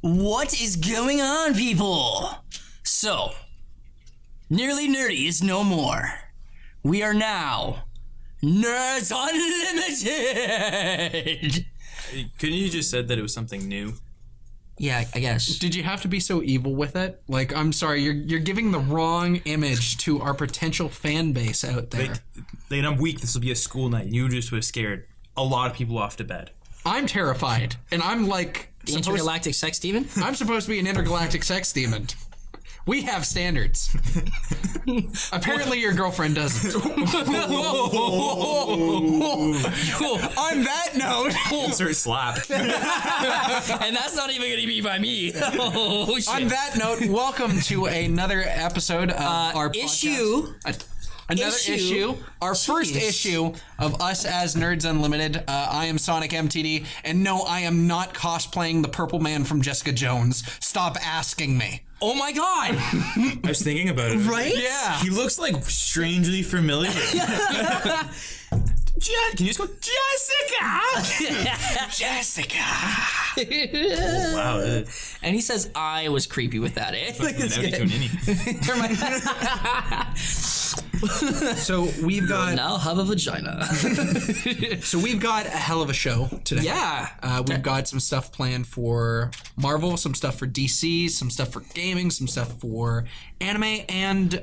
What is going on, people? So, Nearly Nerdy is no more. We are now Nerds Unlimited! Couldn't you just said that it was something new? Yeah, I guess. Did you have to be so evil with it? Like, I'm sorry, you're giving the wrong image to our potential fan base out there. Like, I'm weak, this will be a school night. You just was scared a lot of people off to bed. I'm terrified, and I'm like... The intergalactic sex demon? I'm supposed to be an intergalactic sex demon. We have standards. Apparently your girlfriend doesn't. On that note... Insert slap. And that's not even going to be by me. Oh, shit. On that note, welcome to another episode of our podcast. Another issue. Our first issue of us as Nerds Unlimited. I am SonicMTD, and no, I am not cosplaying the Purple Man from Jessica Jones. Stop asking me. Oh my god! I was thinking about it. Right? Yeah. He looks like strangely familiar. Can you just go, Jessica? Jessica! Oh, wow. And he says I was creepy with that, eh? Like it's So we've got... Now have a vagina. So we've got a hell of a show today. Yeah. We've got some stuff planned for Marvel, some stuff for DC, some stuff for gaming, some stuff for anime, and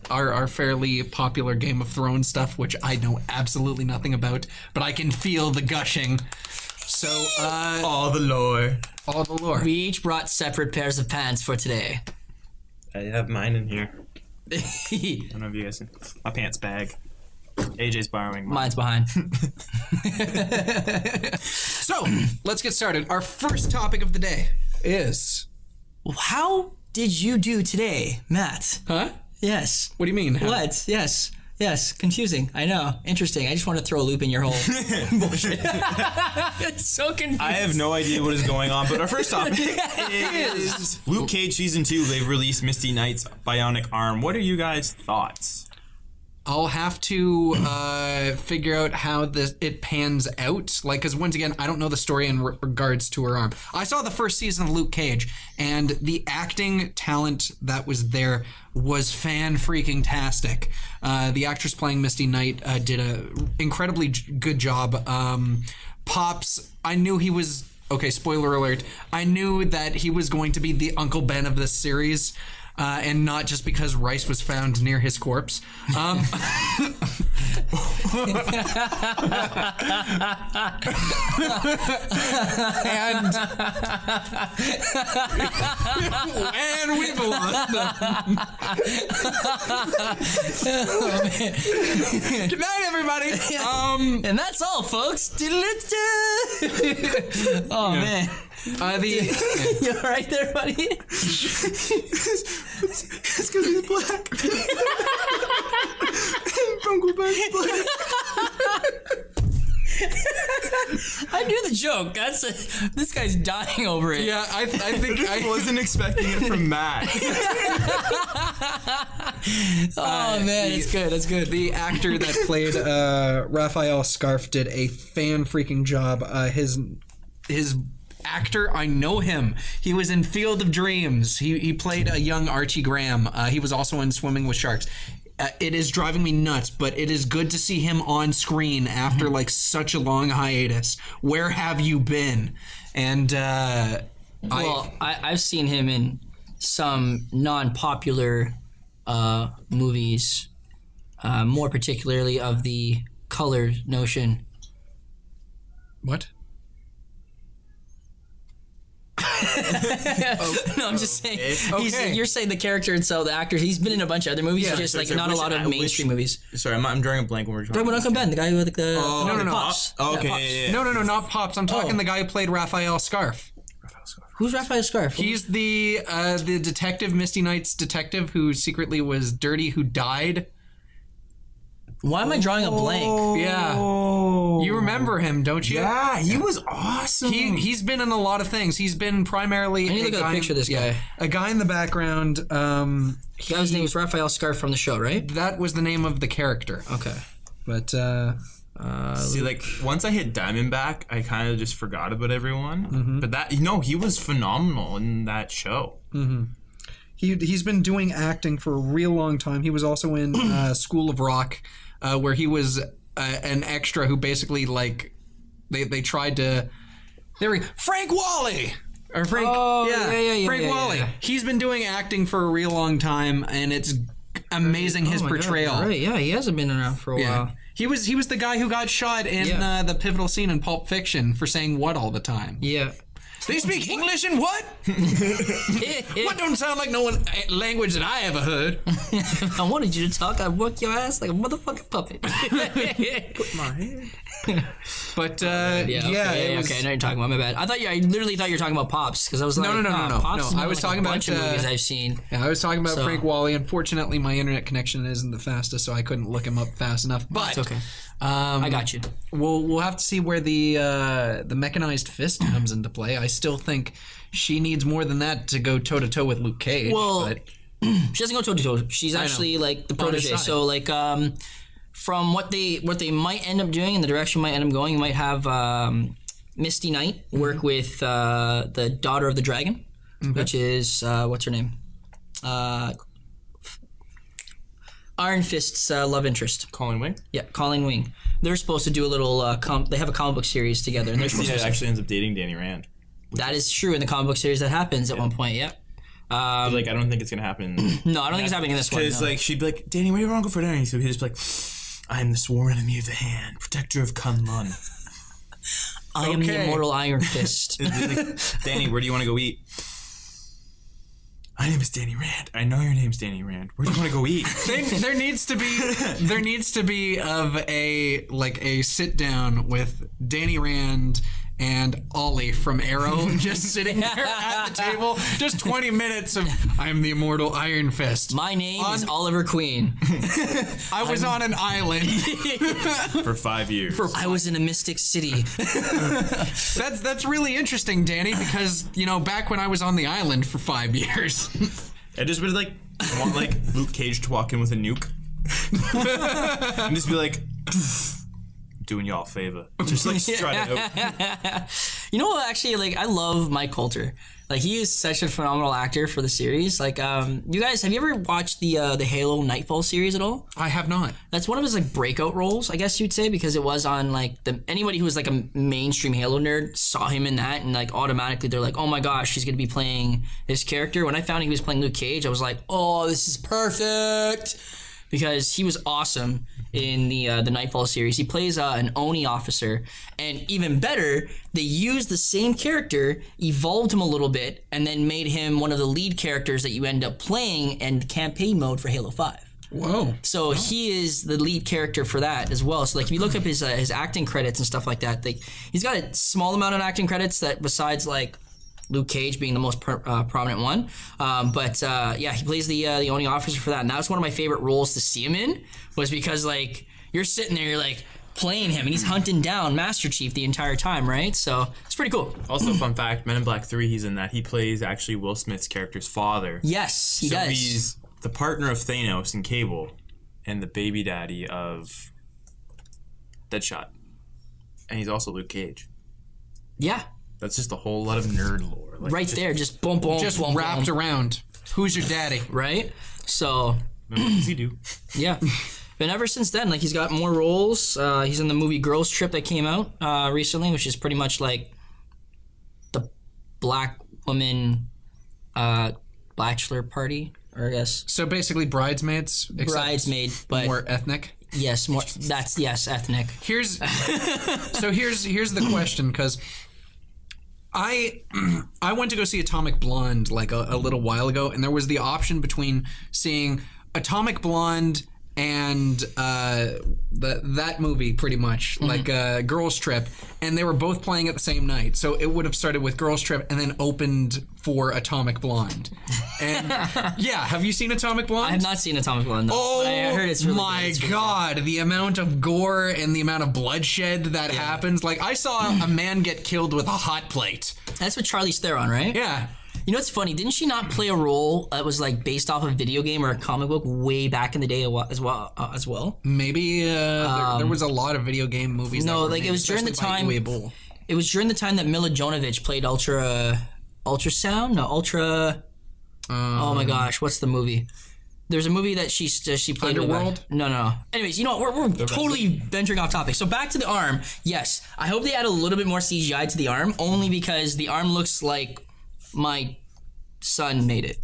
our fairly popular Game of Thrones stuff, which I know absolutely nothing about, but I can feel the gushing. So, all the lore. all the lore. We each brought separate pairs of pants for today. I have mine in here. I don't know if you guys can. My pants bag. AJ's borrowing mine. Mine's behind. So, let's get started. Our first topic of the day is... How did you do today, Matt? Huh? Yes. What do you mean? What? Yes. Yes. Confusing. I know. Interesting. I just want to throw a loop in your whole bullshit. It's so confusing. I have no idea what is going on, but our first topic is Luke Cage Season 2. They've released Misty Knight's bionic arm. What are you guys' thoughts? I'll have to figure out how it pans out. Like, because once again, I don't know the story in regards to her arm. I saw the first season of Luke Cage, and the acting talent that was there was fan-freaking-tastic. The actress playing Misty Knight did a incredibly good job. Pops, I knew he was... Okay, spoiler alert. I knew that he was going to be the Uncle Ben of this series. And not just because rice was found near his corpse. And we've lost them. Good night, everybody. And that's all, folks. Oh, man. You all right there, buddy? It's because he's black. Uncle Ben's black. I knew the joke. This guy's dying over it. Yeah, I think I wasn't expecting it from Matt. Oh man, it's good. That's good. The actor that played Raphael Scarf did a fan-freaking job. His actor, I know him. He was in Field of Dreams. He played a young Archie Graham. He was also in Swimming with Sharks. It is driving me nuts, but it is good to see him on screen after like such a long hiatus. Where have you been? And I've seen him in some non-popular movies, more particularly of the color notion. What? No, I'm just saying. Okay. You're saying the character itself, the actor. He's been in a bunch of other movies, just like not a lot of mainstream movies. Sorry, I'm drawing a blank when we're talking. Talking about Uncle Ben, the guy with the no. Pops. Okay, Pops. yeah. No, not Pops. I'm talking the guy who played Raphael Scarf. Who's Raphael Scarf? He's the detective, Misty Knight's detective, who secretly was dirty, who died. Why am I drawing a blank? Yeah. You remember him, don't you? Yeah, he was awesome. He's been in a lot of things. He's been primarily... I need to look at a picture of this guy. A guy in the background. The guy's name was Raphael Scarf from the show, right? That was the name of the character. Okay. But See, like once I hit Diamondback, I kind of just forgot about everyone. But that he was phenomenal in that show. He's been doing acting for a real long time. He was also in School of Rock, where he was an extra who basically like they tried to. Frank Wally. Or Frank, Frank Wally. Yeah. He's been doing acting for a real long time, and it's amazing his portrayal. God, right? Yeah, he hasn't been around for a while. He was the guy who got shot in the pivotal scene in Pulp Fiction for saying what all the time. Yeah. They speak English and what? What don't sound like no language that I ever heard. I wanted you to talk. I'd work your ass like a motherfucking puppet. Put my hand. But okay, I know what you're talking about. My bad. I literally thought you were talking about Pops because I was like, no. Pops is I was like talking a about bunch of movies I've seen. Yeah, I was talking about Frank Wally. Unfortunately, my internet connection isn't the fastest, so I couldn't look him up fast enough. But it's okay. I got you. We'll have to see where the mechanized fist comes into play. I still think she needs more than that to go toe to toe with Luke Cage. Well, but she doesn't go toe to toe. She's actually like the protege. So like from what they might end up doing and the direction might end up going, you might have Misty Knight work with the daughter of the dragon, which is what's her name? Iron Fist's love interest. Colin Wing? Yeah, Colleen Wing. They're supposed to do a little. They have a comic book series together, and they're supposed to. Actually ends up dating Danny Rand. That is true in the comic book series. That happens at one point. Yeah. But like, I don't think it's gonna happen. No, I don't think it's happening in this one. Because like, she'd be like, Danny, where do you want to go for dinner? So he'd just be like, I am the sworn enemy of the hand, protector of Kunlun. I am the immortal Iron Fist. Like, Danny, where do you want to go eat? My name is Danny Rand. I know your name's Danny Rand. Where do you want to go eat? there needs to be of a sit down with Danny Rand and Ollie from Arrow just sitting there at the table. Just 20 minutes of I am the immortal Iron Fist. My name is Oliver Queen. I was on an island for 5 years. I was in a mystic city. That's really interesting, Danny, because back when I was on the island for 5 years. I just would like want like Luke Cage to walk in with a nuke and just be like, doing y'all a favor. Just like strut out. You know what? Actually, like I love Mike Coulter. Like he is such a phenomenal actor for the series. Like, you guys, have you ever watched the Halo Nightfall series at all? I have not. That's one of his like breakout roles, I guess you'd say, because it was on like anybody who was like a mainstream Halo nerd saw him in that, and like automatically they're like, oh my gosh, he's gonna be playing this character. When I found he was playing Luke Cage, I was like, oh, this is perfect. Because he was awesome in the Nightfall series. He plays an Oni officer, and even better, they used the same character, evolved him a little bit, and then made him one of the lead characters that you end up playing in campaign mode for Halo 5. Whoa. So he is the lead character for that as well. So like if you look up his acting credits and stuff like that, like he's got a small amount of acting credits that besides like Luke Cage being the most prominent one. Yeah, he plays the Oni officer for that. And that was one of my favorite roles to see him in, was because like you're sitting there, you're like playing him and he's hunting down Master Chief the entire time, right? So it's pretty cool. Also, fun fact, Men in Black 3, he's in that. He plays actually Will Smith's character's father. Yes, he does. So he's the partner of Thanos in Cable and the baby daddy of Deadshot. And he's also Luke Cage. Yeah. That's just a whole lot of nerd lore. Like, right there, just boom, boom, just boom, wrapped boom. around. Who's your daddy? Right? So, what does he do? Yeah. And ever since then, like he's got more roles. He's in the movie Girls Trip that came out recently, which is pretty much like the black woman bachelor party, or I guess. So basically Bridesmaids. Bridesmaid, but more ethnic. Yes, more. That's ethnic. Here's the question, because I went to go see Atomic Blonde like a little while ago, and there was the option between seeing Atomic Blonde and that movie, pretty much like Girls Trip, and they were both playing at the same night. So it would have started with Girls Trip and then opened for Atomic Blonde. And yeah, have you seen Atomic Blonde? I have not seen Atomic Blonde. No, oh, but I heard it's really my good. It's really God, the amount of gore and the amount of bloodshed that happens. Like I saw a man get killed with a hot plate. That's with Charlize Theron, right? Yeah. You know what's funny? Didn't she not play a role that was like based off a video game or a comic book way back in the day as well? Maybe there was a lot of video game movies. No, that were like made, it was during the especially by time. UA Bull. It was during the time that Mila Jovovich played Ultrasound. No, Ultra. Oh my gosh, what's the movie? There's a movie that she played. Underworld? No. Anyways, you know what? We're totally venturing off topic. So back to the arm. Yes, I hope they add a little bit more CGI to the arm, only because the arm looks like my son made it.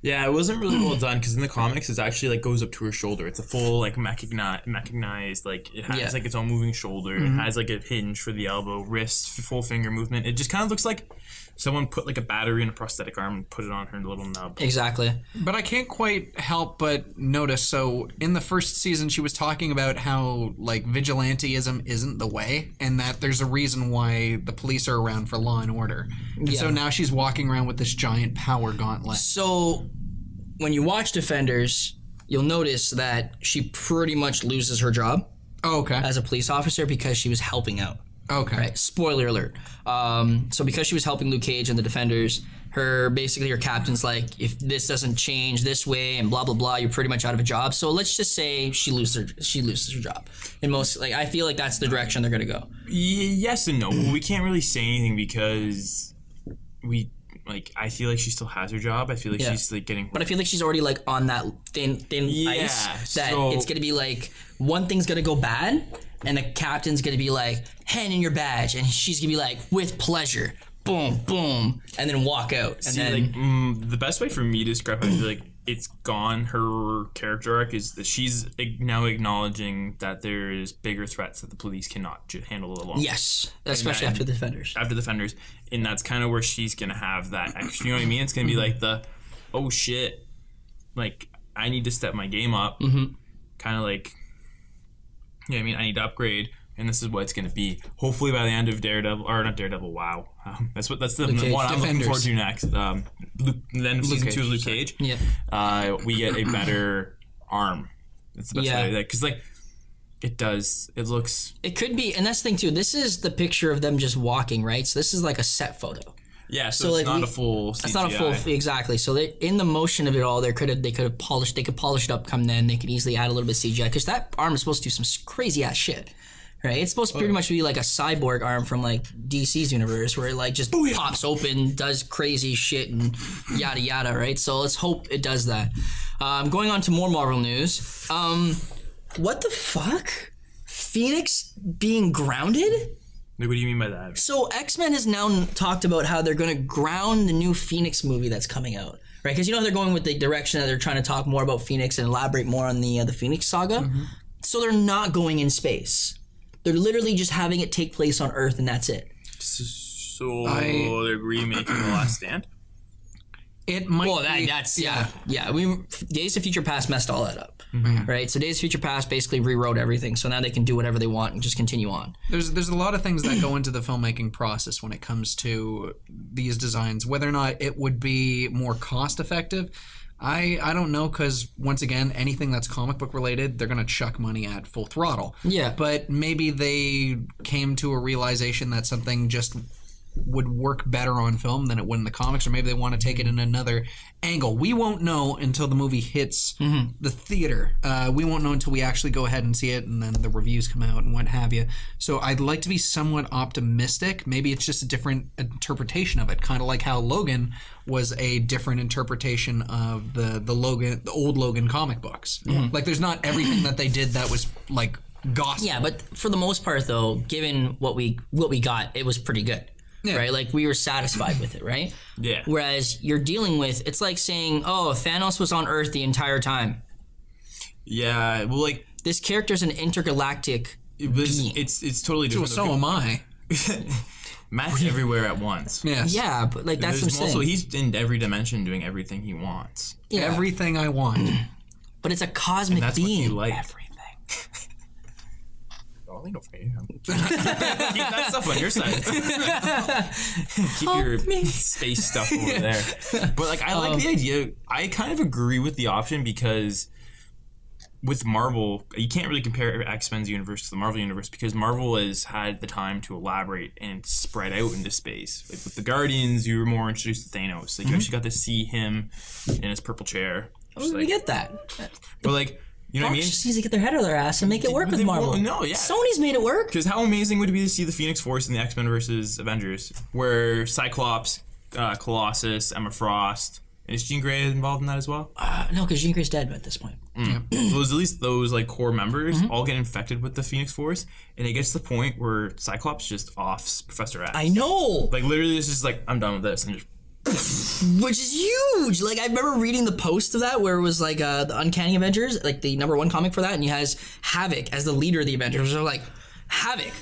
Yeah, it wasn't really well done because in the comics it's actually like goes up to her shoulder. It's a full like mechanized like it has like its own moving shoulder. It has like a hinge for the elbow, wrist, full finger movement. It just kind of looks like someone put like a battery in a prosthetic arm and put it on her little nub. Exactly. But I can't quite help but notice. So in the first season, she was talking about how like vigilanteism isn't the way, and that there's a reason why the police are around for law and order. And so now she's walking around with this giant power gauntlet. So when you watch Defenders, you'll notice that she pretty much loses her job as a police officer because she was helping out. Okay. Right. Spoiler alert. So because she was helping Luke Cage and the Defenders, her captain's like, if this doesn't change this way and blah blah blah, you're pretty much out of a job. So let's just say she loses her job. And most I feel like that's the direction they're gonna go. Yes and no. We can't really say anything because I feel like she still has her job. I feel like she's like getting. But I feel like she's already like on that thin ice that it's gonna be like one thing's gonna go bad. And the captain's gonna be like, hand in your badge, and she's gonna be like, with pleasure, boom, boom, and then walk out. And then the best way for me to describe it, I feel like it's gone. Her character arc is that she's now acknowledging that there is bigger threats that the police cannot handle alone. Yes, especially after the Defenders. After the Defenders, and that's kind of where she's gonna have that extra. You know what I mean? It's gonna be like the, oh shit, like I need to step my game up. Kind of like. Yeah, I mean, I need to upgrade, and this is what it's going to be. Hopefully, by the end of Daredevil, or not Daredevil, wow, that's the one I'm looking forward to next. Then season 2 of Luke Cage, we get a better arm. That's the best way, because like it does, it looks. It could be, and that's the thing too. This is the picture of them just walking, right? So this is like a set photo. Yeah, so it's not a full CGI. It's not a full exactly. So in the motion of it all, they could polish it up. Come then, they could easily add a little bit of CGI because that arm is supposed to do some crazy ass shit, right? It's supposed to pretty much be like a cyborg arm from like DC's universe where it like just pops open, does crazy shit and yada yada, right? So let's hope it does that. Going on to more Marvel news. What the fuck? Phoenix being grounded? Like, what do you mean by that? So X-Men has now talked about how they're going to ground the new Phoenix movie that's coming out, right? Because you know they're going with the direction that they're trying to talk more about Phoenix and elaborate more on the Phoenix saga. So they're not going in space. They're literally just having it take place on Earth, and that's it. So they're remaking The Last Stand? It might. Well, that's yeah. Days of Future Past messed all that up, right? So Days of Future Past basically rewrote everything, so now they can do whatever they want and just continue on. There's a lot of things that go into the filmmaking process when it comes to these designs. Whether or not it would be more cost effective, I don't know, because once again, anything that's comic book related, they're gonna chuck money at full throttle. Yeah, but maybe they came to a realization that something just would work better on film than it would in the comics, or maybe they want to take it in another angle. We won't know until the movie hits the theater. We won't know until we actually go ahead and see it, and then the reviews come out and what have you. So I'd like to be somewhat optimistic. Maybe it's just a different interpretation of it, kind of like how Logan was a different interpretation of the old Logan comic books. Like there's not everything that they did that was like gospel. Yeah, but for the most part, though, given what we got, it was pretty good. Yeah. Right? Like, we were satisfied with it, right? Yeah. Whereas you're dealing with, it's like saying, oh, Thanos was on Earth the entire time. Yeah, well, like... This character's an intergalactic being. It's totally different. So am I. Matt's everywhere at once. Yes. Yeah, but like, that's what I'm saying. Also, he's in every dimension doing everything he wants. Yeah. Everything I want. But it's a cosmic and that's being. What you like. Everything. Keep that stuff on your side. Keep your space stuff over there. But like, I like the idea. I kind of agree with the option because with Marvel, you can't really compare X-Men's universe to the Marvel universe because Marvel has had the time to elaborate and spread out into space. Like with the Guardians, you were more introduced to Thanos. Like you actually got to see him in his purple chair. Oh, we get that. But like, you know what I mean? Just needs to get their head out of their ass and make it work with Marvel. Well, no, yeah. Sony's made it work. Because how amazing would it be to see the Phoenix Force in the X-Men versus Avengers, where Cyclops, Colossus, Emma Frost. Is Jean Grey involved in that as well? No, because Jean Grey's dead at this point. At least those like core members all get infected with the Phoenix Force, and it gets to the point where Cyclops just offs Professor X. I know. Like literally, it's just like I'm done with this, and just which is huge. Like I remember reading the post of that where it was like the Uncanny Avengers, like the #1 comic for that, and he has Havoc as the leader of the Avengers. So like, Havoc,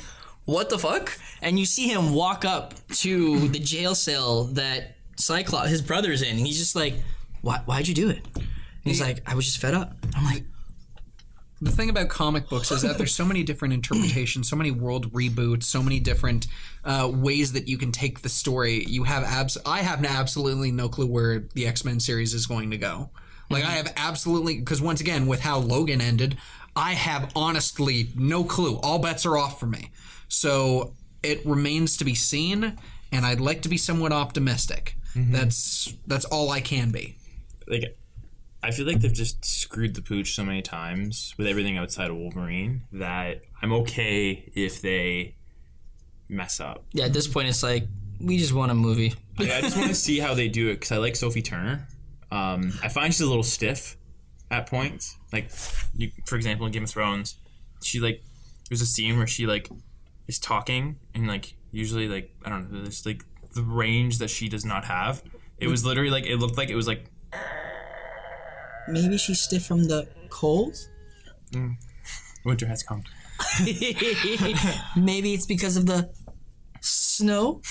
what the fuck? And you see him walk up to the jail cell that Cyclops, his brother's in, and he's just like, why'd you do it? And he's like, I was just fed up. I'm like, the thing about comic books is that there's so many different interpretations, so many world reboots, so many different ways that you can take the story. I have absolutely no clue where the X-Men series is going to go. Like I have absolutely, because once again, with how Logan ended, I have honestly no clue. All bets are off for me. So it remains to be seen, and I'd like to be somewhat optimistic. That's all I can be. like I feel like they've just screwed the pooch so many times with everything outside of Wolverine that I'm okay if they mess up. yeah, at this point it's like, we just want a movie. I just want to see how they do it because I like Sophie Turner. I find she's a little stiff at points. Like, for example, in Game of Thrones, she like there's a scene where she like is talking and like usually like I don't know, there's like the range that she does not have. It was literally like it looked like it was like Maybe she's stiff from the cold? winter has come. Maybe it's because of the snow?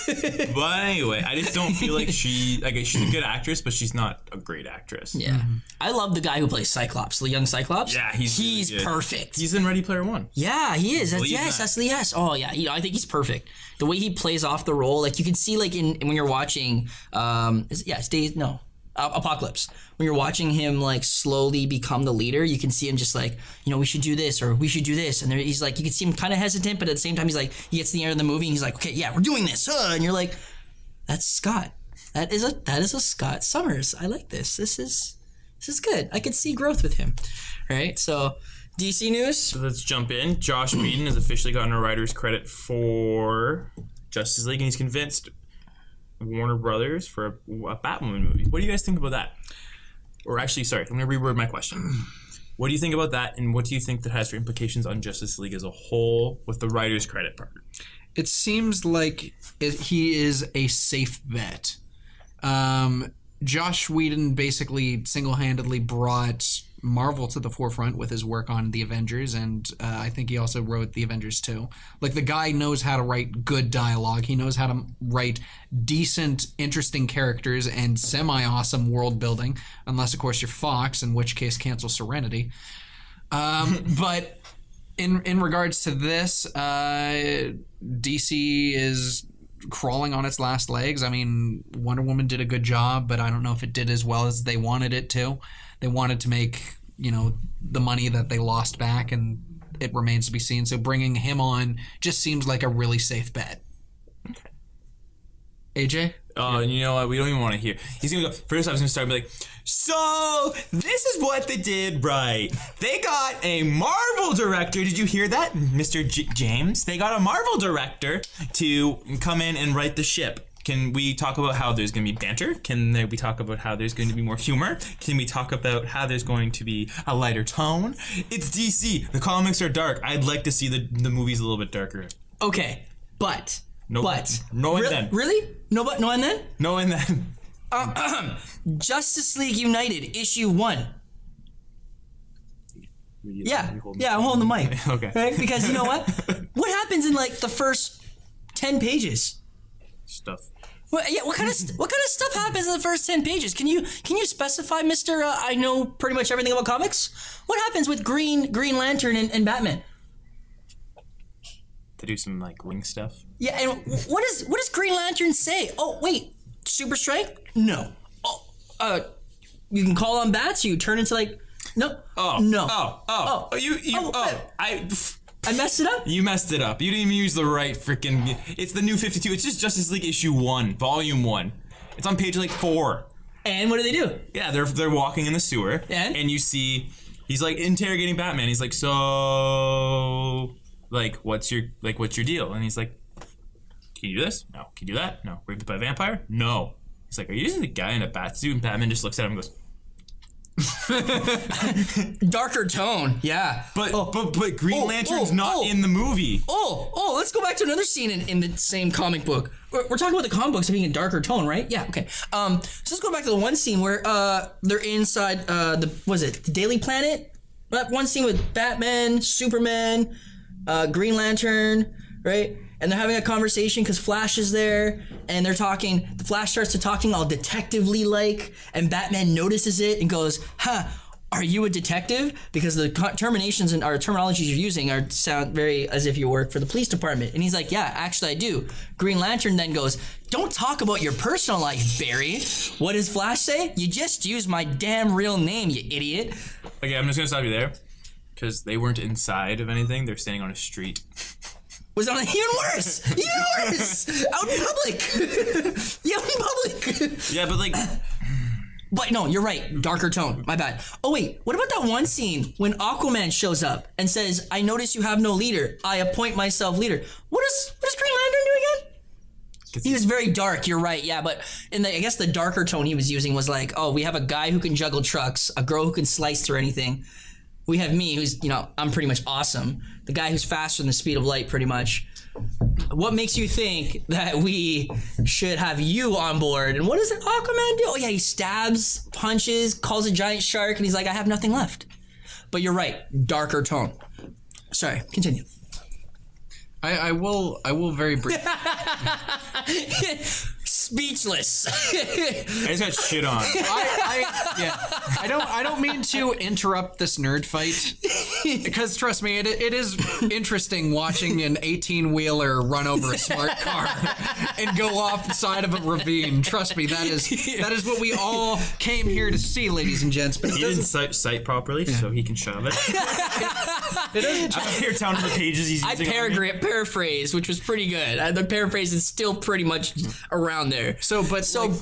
But anyway, I just don't feel like she's a good actress, but she's not a great actress. Yeah. I love the guy who plays Cyclops, the young Cyclops. Yeah, he's really good. Perfect. He's in Ready Player One. Yeah, he is. Yes. That's the yes. Oh yeah, I think he's perfect. The way he plays off the role, like you can see, like when you're watching, Apocalypse. When you're watching him like slowly become the leader, you can see him just like, we should do this or we should do this, and he's like, you can see him kind of hesitant, but at the same time, he's like, he gets to the end of the movie and he's like, okay, yeah, we're doing this, and you're like, that's Scott. That is a Scott Summers. I like this. This is good. I could see growth with him. Right. So DC news. So let's jump in. Josh Whedon has officially gotten a writer's credit for Justice League, and he's convinced Warner Brothers for a Batwoman movie. What do you guys think about that? Or actually, sorry, I'm going to reword my question. What do you think about that, and what do you think that has for implications on Justice League as a whole with the writer's credit part? It seems like he is a safe bet. Josh Whedon basically single-handedly brought Marvel to the forefront with his work on the Avengers, and I think he also wrote the Avengers 2. Like, the guy knows how to write good dialogue. He knows how to write decent, interesting characters and semi-awesome world building, unless, of course, you're Fox, in which case cancel Serenity. But in regards to this, DC is crawling on its last legs. I mean, Wonder Woman did a good job, but I don't know if it did as well as they wanted it to. They wanted to make, the money that they lost back, and it remains to be seen. So bringing him on just seems like a really safe bet. Okay. AJ? Oh, and you know what? We don't even want to hear. He's going to go. First, I was going to start and be like, so this is what they did right. They got a Marvel director. Did you hear that, Mr. James? They got a Marvel director to come in and write the ship. Can we talk about how there's going to be banter? Can we talk about how there's going to be more humor? Can we talk about how there's going to be a lighter tone? It's DC. The comics are dark. I'd like to see the movies a little bit darker. Okay, but... No and then. Really? No and then? No and then. Justice League United, issue 1. Yeah, I'm holding the mic. Okay. Right? Because you know what? What happens in like the first 10 pages? Stuff. What kind of stuff happens in the first 10 pages? Can you specify, Mr. I know pretty much everything about comics? What happens with Green Lantern and Batman? To do some like wing stuff. Yeah, and what does Green Lantern say? Oh wait, super strength? No. Oh, you can call on bats. You turn into like No. Oh. No. Oh. I messed it up? You messed it up. You didn't even use the right freaking... It's the New 52. It's just Justice League issue 1, volume 1. It's on page like 4. And what do they do? Yeah, they're walking in the sewer. And you see... He's like interrogating Batman. He's like, so... Like, what's your deal? And he's like, can you do this? No. Can you do that? No. Raped by a vampire? No. He's like, are you just a guy in a bat suit? And Batman just looks at him and goes... Darker tone, yeah. But Green Lantern's not in the movie. Let's go back to another scene in the same comic book. We're talking about the comic books being a darker tone, right? Yeah, okay. So let's go back to the one scene where they're inside the Daily Planet? That one scene with Batman, Superman, Green Lantern, right? And they're having a conversation because Flash is there, and they're talking. The Flash starts to talking all detective-y like, and Batman notices it and goes, are you a detective? Because the terminations and our terminologies you're using sound very as if you work for the police department. And he's like, yeah, actually I do. Green Lantern then goes, don't talk about your personal life, Barry. What does Flash say? You just used my damn real name, you idiot. Okay, I'm just gonna stop you there, because they weren't inside of anything. They're standing on a street. Was on even worse. Out in public. Yeah, but like... But no, you're right. Darker tone. My bad. Oh wait, what about that one scene when Aquaman shows up and says, I notice you have no leader. I appoint myself leader. What does Green Lantern do again? He was very dark, you're right, yeah, but I guess the darker tone he was using was like, oh, we have a guy who can juggle trucks, a girl who can slice through anything. We have me, who's, I'm pretty much awesome. The guy who's faster than the speed of light, pretty much. What makes you think that we should have you on board? And what does Aquaman do? Oh yeah, he stabs, punches, calls a giant shark, and he's like, I have nothing left. But you're right, darker tone. Sorry, continue. I will very briefly. Speechless. I just got shit on. I don't mean to interrupt this nerd fight, because trust me, it is interesting watching an 18-wheeler run over a smart car and go off the side of a ravine. Trust me, that is what we all came here to see, ladies and gents. But he didn't cite properly, so he can shove it. It doesn't. I hear down the pages he's using. I paraphrased, which was pretty good. The paraphrase is still pretty much around there. So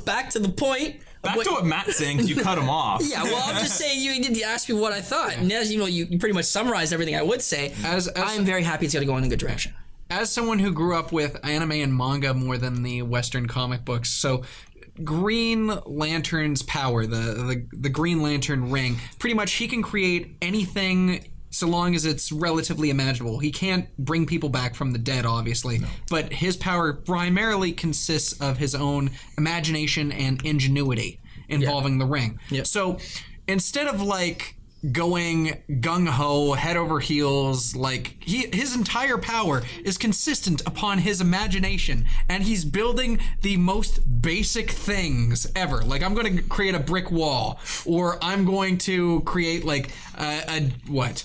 back to the point. Back to what Matt's saying, because you cut him off. Yeah, well, I'm just saying you did ask me what I thought, and as you know, you pretty much summarized everything I would say. I'm very happy it's going to go in a good direction. As someone who grew up with anime and manga more than the Western comic books, so Green Lantern's power, the Green Lantern ring, pretty much he can create anything so long as it's relatively imaginable. He can't bring people back from the dead, obviously, but his power primarily consists of his own imagination and ingenuity involving the ring. Yeah. So instead of like going gung-ho, head over heels, like his entire power is consistent upon his imagination, and he's building the most basic things ever. Like, I'm going to create a brick wall, or I'm going to create like what?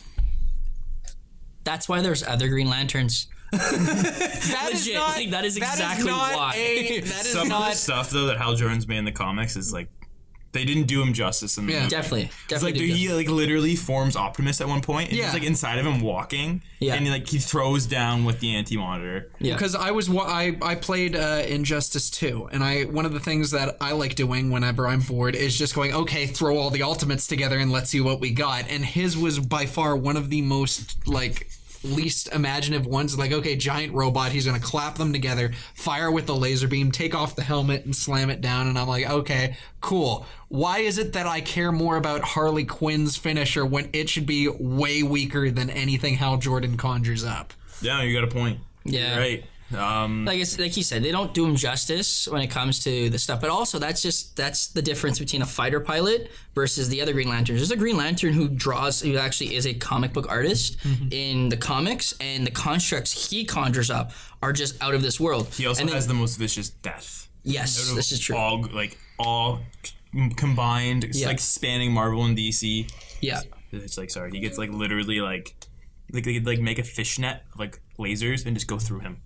That's why there's other Green Lanterns. That is exactly why. Some of the stuff though that Hal Jordan's made in the comics is like, they didn't do him justice in the movie. Definitely. Like he like literally forms Optimus at one point, and he's like inside of him walking, and he throws down with the anti-monitor. Yeah, because I played Injustice 2, and one of the things that I like doing whenever I'm bored is just going, okay, throw all the Ultimates together and let's see what we got. And his was by far one of the most like least imaginative ones. Like, okay, giant robot, he's gonna clap them together, fire with the laser beam, take off the helmet and slam it down, and I'm like, okay, cool. Why is it that I care more about Harley Quinn's finisher when it should be way weaker than anything Hal Jordan conjures up? Yeah, you got a point. Yeah, you're right. Like you said, they don't do him justice when it comes to the stuff. But also, that's the difference between a fighter pilot versus the other Green Lanterns. There's a Green Lantern who actually is a comic book artist in the comics, and the constructs he conjures up are just out of this world. He also has the most vicious death. Yes, this is true. All combined, it's like spanning Marvel and DC. Yeah, it's like, sorry, he gets like literally like they could like make a fishnet of like lasers and just go through him.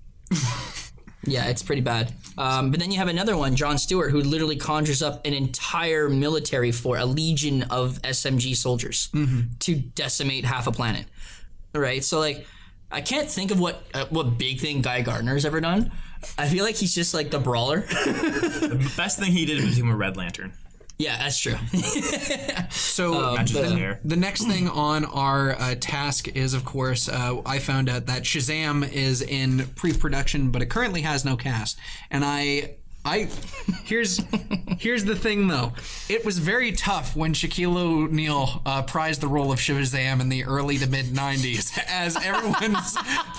Yeah, it's pretty bad. But then you have another one, Jon Stewart, who literally conjures up an entire military for a legion of SMG soldiers to decimate half a planet. Right? So, like, I can't think of what big thing Guy Gardner's ever done. I feel like he's just like the brawler. The best thing he did was become a Red Lantern. Yeah, that's true. So the next thing on our task is, of course, I found out that Shazam is in pre-production, but it currently has no cast. And here's the thing though. It was very tough when Shaquille O'Neal prized the role of Shazam in the early to mid 90s as everyone's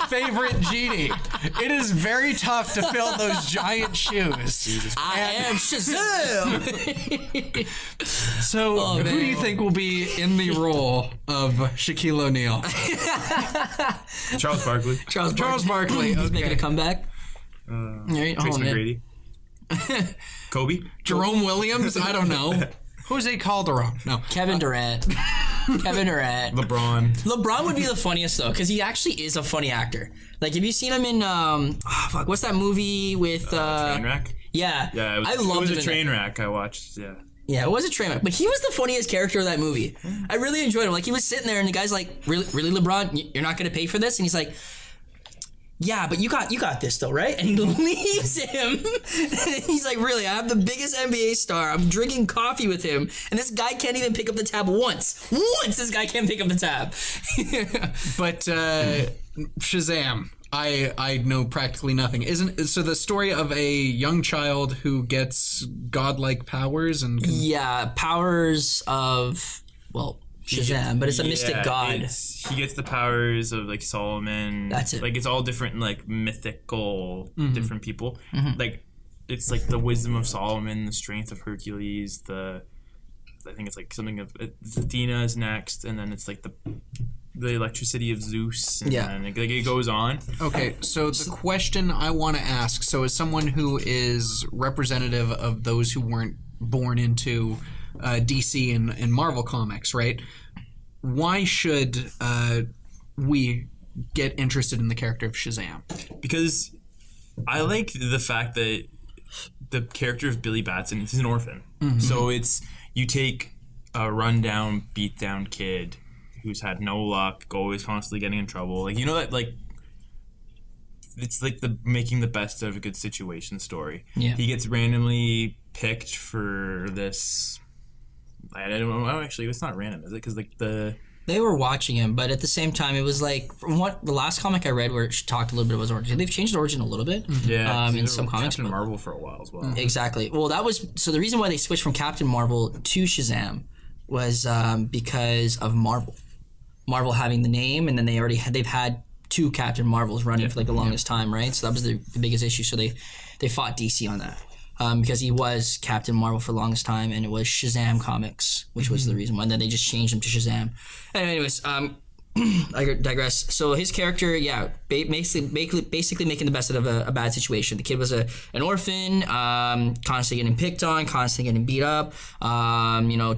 favorite genie. It is very tough to fill those giant shoes. I am Shazam! So who do you think will be in the role of Shaquille O'Neal? Charles Barkley. Charles Barkley. He's making a comeback. Trace McGrady. Kobe. Jerome Williams? I don't know. Jose Calderon. No. Kevin Durant. LeBron would be the funniest though, because he actually is a funny actor. Like, have you seen him in what's that movie with Trainwreck? Yeah. Yeah, it was a train wreck I watched, yeah. Yeah, it was a train wreck, but he was the funniest character of that movie. I really enjoyed him. Like, he was sitting there and the guy's like, really LeBron, you're not gonna pay for this? And he's like, yeah, but you got this though, right? And he leaves him. He's like, really, I have the biggest NBA star. I'm drinking coffee with him, and this guy can't even pick up the tab once. This guy can't pick up the tab. But Shazam, I know practically nothing. So the story of a young child who gets godlike powers and powers of, well, Shazam, but it's a mystic god. He gets the powers of like Solomon. That's it. Like, it's all different, like mythical, different people. Like, it's like the wisdom of Solomon, the strength of Hercules. I think it's like something of Athena is next, and then it's like the electricity of Zeus. And then it goes on. Okay, so the question I want to ask. So, as someone who is representative of those who weren't born into DC and Marvel comics, right? Why should we get interested in the character of Shazam? Because I like the fact that the character of Billy Batson, he's an orphan. So you take a rundown, beat down kid who's had no luck, always constantly getting in trouble. Like, you know that, like, it's like the making the best out of a good situation story. Yeah. He gets randomly picked for this. I don't know. Actually, it's not random, is it? Because like they were watching him, but at the same time, it was like from what the last comic I read, where it talked a little bit about his origin. They've changed the origin a little bit, in some comics. Captain Marvel for a while as well. Exactly. Well, that was so. The reason why they switched from Captain Marvel to Shazam was because of Marvel. Marvel having the name, and then they've had two Captain Marvels running for like the longest time, right? So that was the biggest issue. So they fought DC on that. Because he was Captain Marvel for the longest time, and it was Shazam Comics, which was the reason why. Then they just changed him to Shazam. Anyways, I digress. So his character, basically making the best out of a bad situation. The kid was an orphan, constantly getting picked on, constantly getting beat up,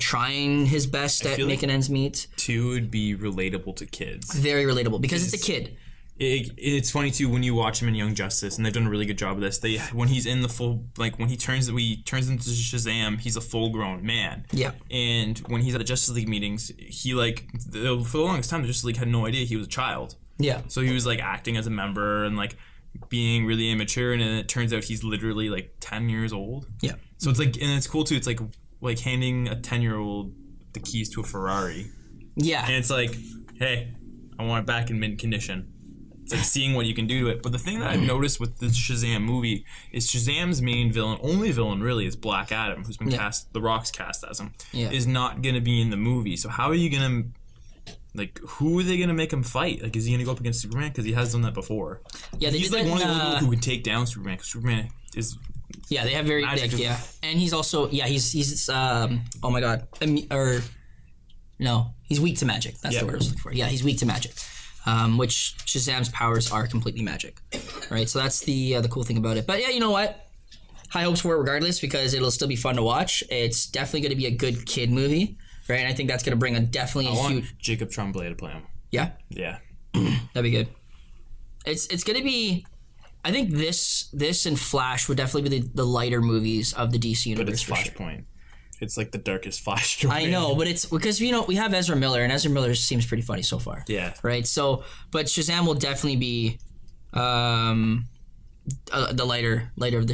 trying his best at making ends meet. Two would be relatable to kids. Very relatable, because it's a kid. It's funny too when you watch him in Young Justice, and they've done a really good job of this. When he's in the full, like when he turns into Shazam, he's a full grown man. Yeah. And when he's at the Justice League meetings, he for the longest time the Justice League had no idea he was a child. Yeah. So he was like acting as a member and like being really immature, and then it turns out he's literally like 10 years old. Yeah. So it's like, and it's cool too. It's like handing a 10-year-old the keys to a Ferrari. Yeah. And it's like, hey, I want it back in mint condition. It's like seeing what you can do to it. But the thing that I've noticed with the Shazam movie is Shazam's main only villain really is Black Adam, who's been cast, The Rock's cast as him, is not going to be in the movie. So how are you going to, who are they going to make him fight? Like, is he going to go up against Superman? Because he has done that before. Yeah, he's like one of the people who would take down Superman, because Superman is... Yeah, they have very... And he's also... Yeah, he's oh my god. No, he's weak to magic. That's the word I was looking for. Yeah, he's weak to magic. Which Shazam's powers are completely magic, right? So that's the cool thing about it. But yeah, you know what? High hopes for it regardless, because it'll still be fun to watch. It's definitely going to be a good kid movie, right? And I think that's going to bring I want Jacob Tremblay to play him. Yeah? Yeah. That'd be good. It's going to be... I think this and Flash would definitely be the lighter movies of the DC universe. But it's for sure. Flashpoint. It's like the darkest Flash story. I know, but it's because we have Ezra Miller, and Ezra Miller seems pretty funny so far. Yeah. Right. So, but Shazam will definitely be the lighter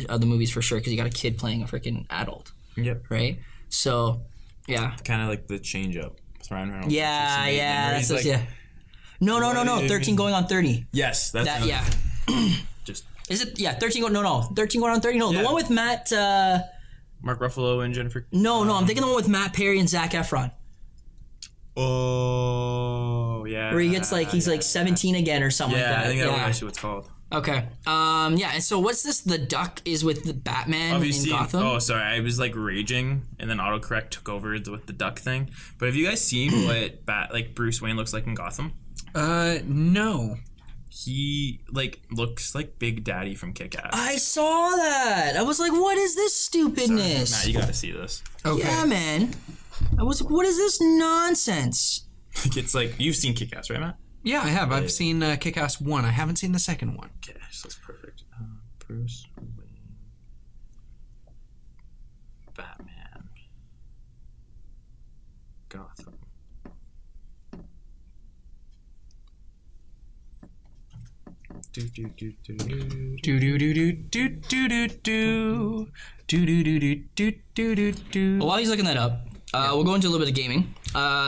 of the movies for sure, because you got a kid playing a freaking adult. Yep. Right. So, yeah. Kind of like the change up. Yeah. That's like, yeah. No. 13 going on 30. Yes, that's That. Yeah. just Is it? Yeah. 13 going. No. 13 going on 30. No, Yeah. the one with Matt. Mark Ruffalo and Jennifer. No. I'm thinking the one with Matt Perry and Zac Efron. Oh yeah. Where he gets he's 17 again or something like that. I think that's actually what it's called. Okay. Yeah. And so what's this? The duck is with the Batman in Gotham. Oh, sorry. I was like raging, and then autocorrect took over with the duck thing. But have you guys seen what Bruce Wayne looks like in Gotham? No. He looks like Big Daddy from Kick-Ass. I saw that. I was like, what is this stupidness? Matt, you gotta see this. Okay. Yeah, man. I was like, what is this nonsense? It's like you've seen Kick-Ass, right, Matt? Yeah, I have. I've seen Kick-Ass 1. I haven't seen the second one. Okay, so that's perfect. Bruce Wayne, Batman, Gotham. Do do do do do. Do do do do do do do do do do do do do do do. Well, while he's looking that up, we'll go into a little bit of gaming.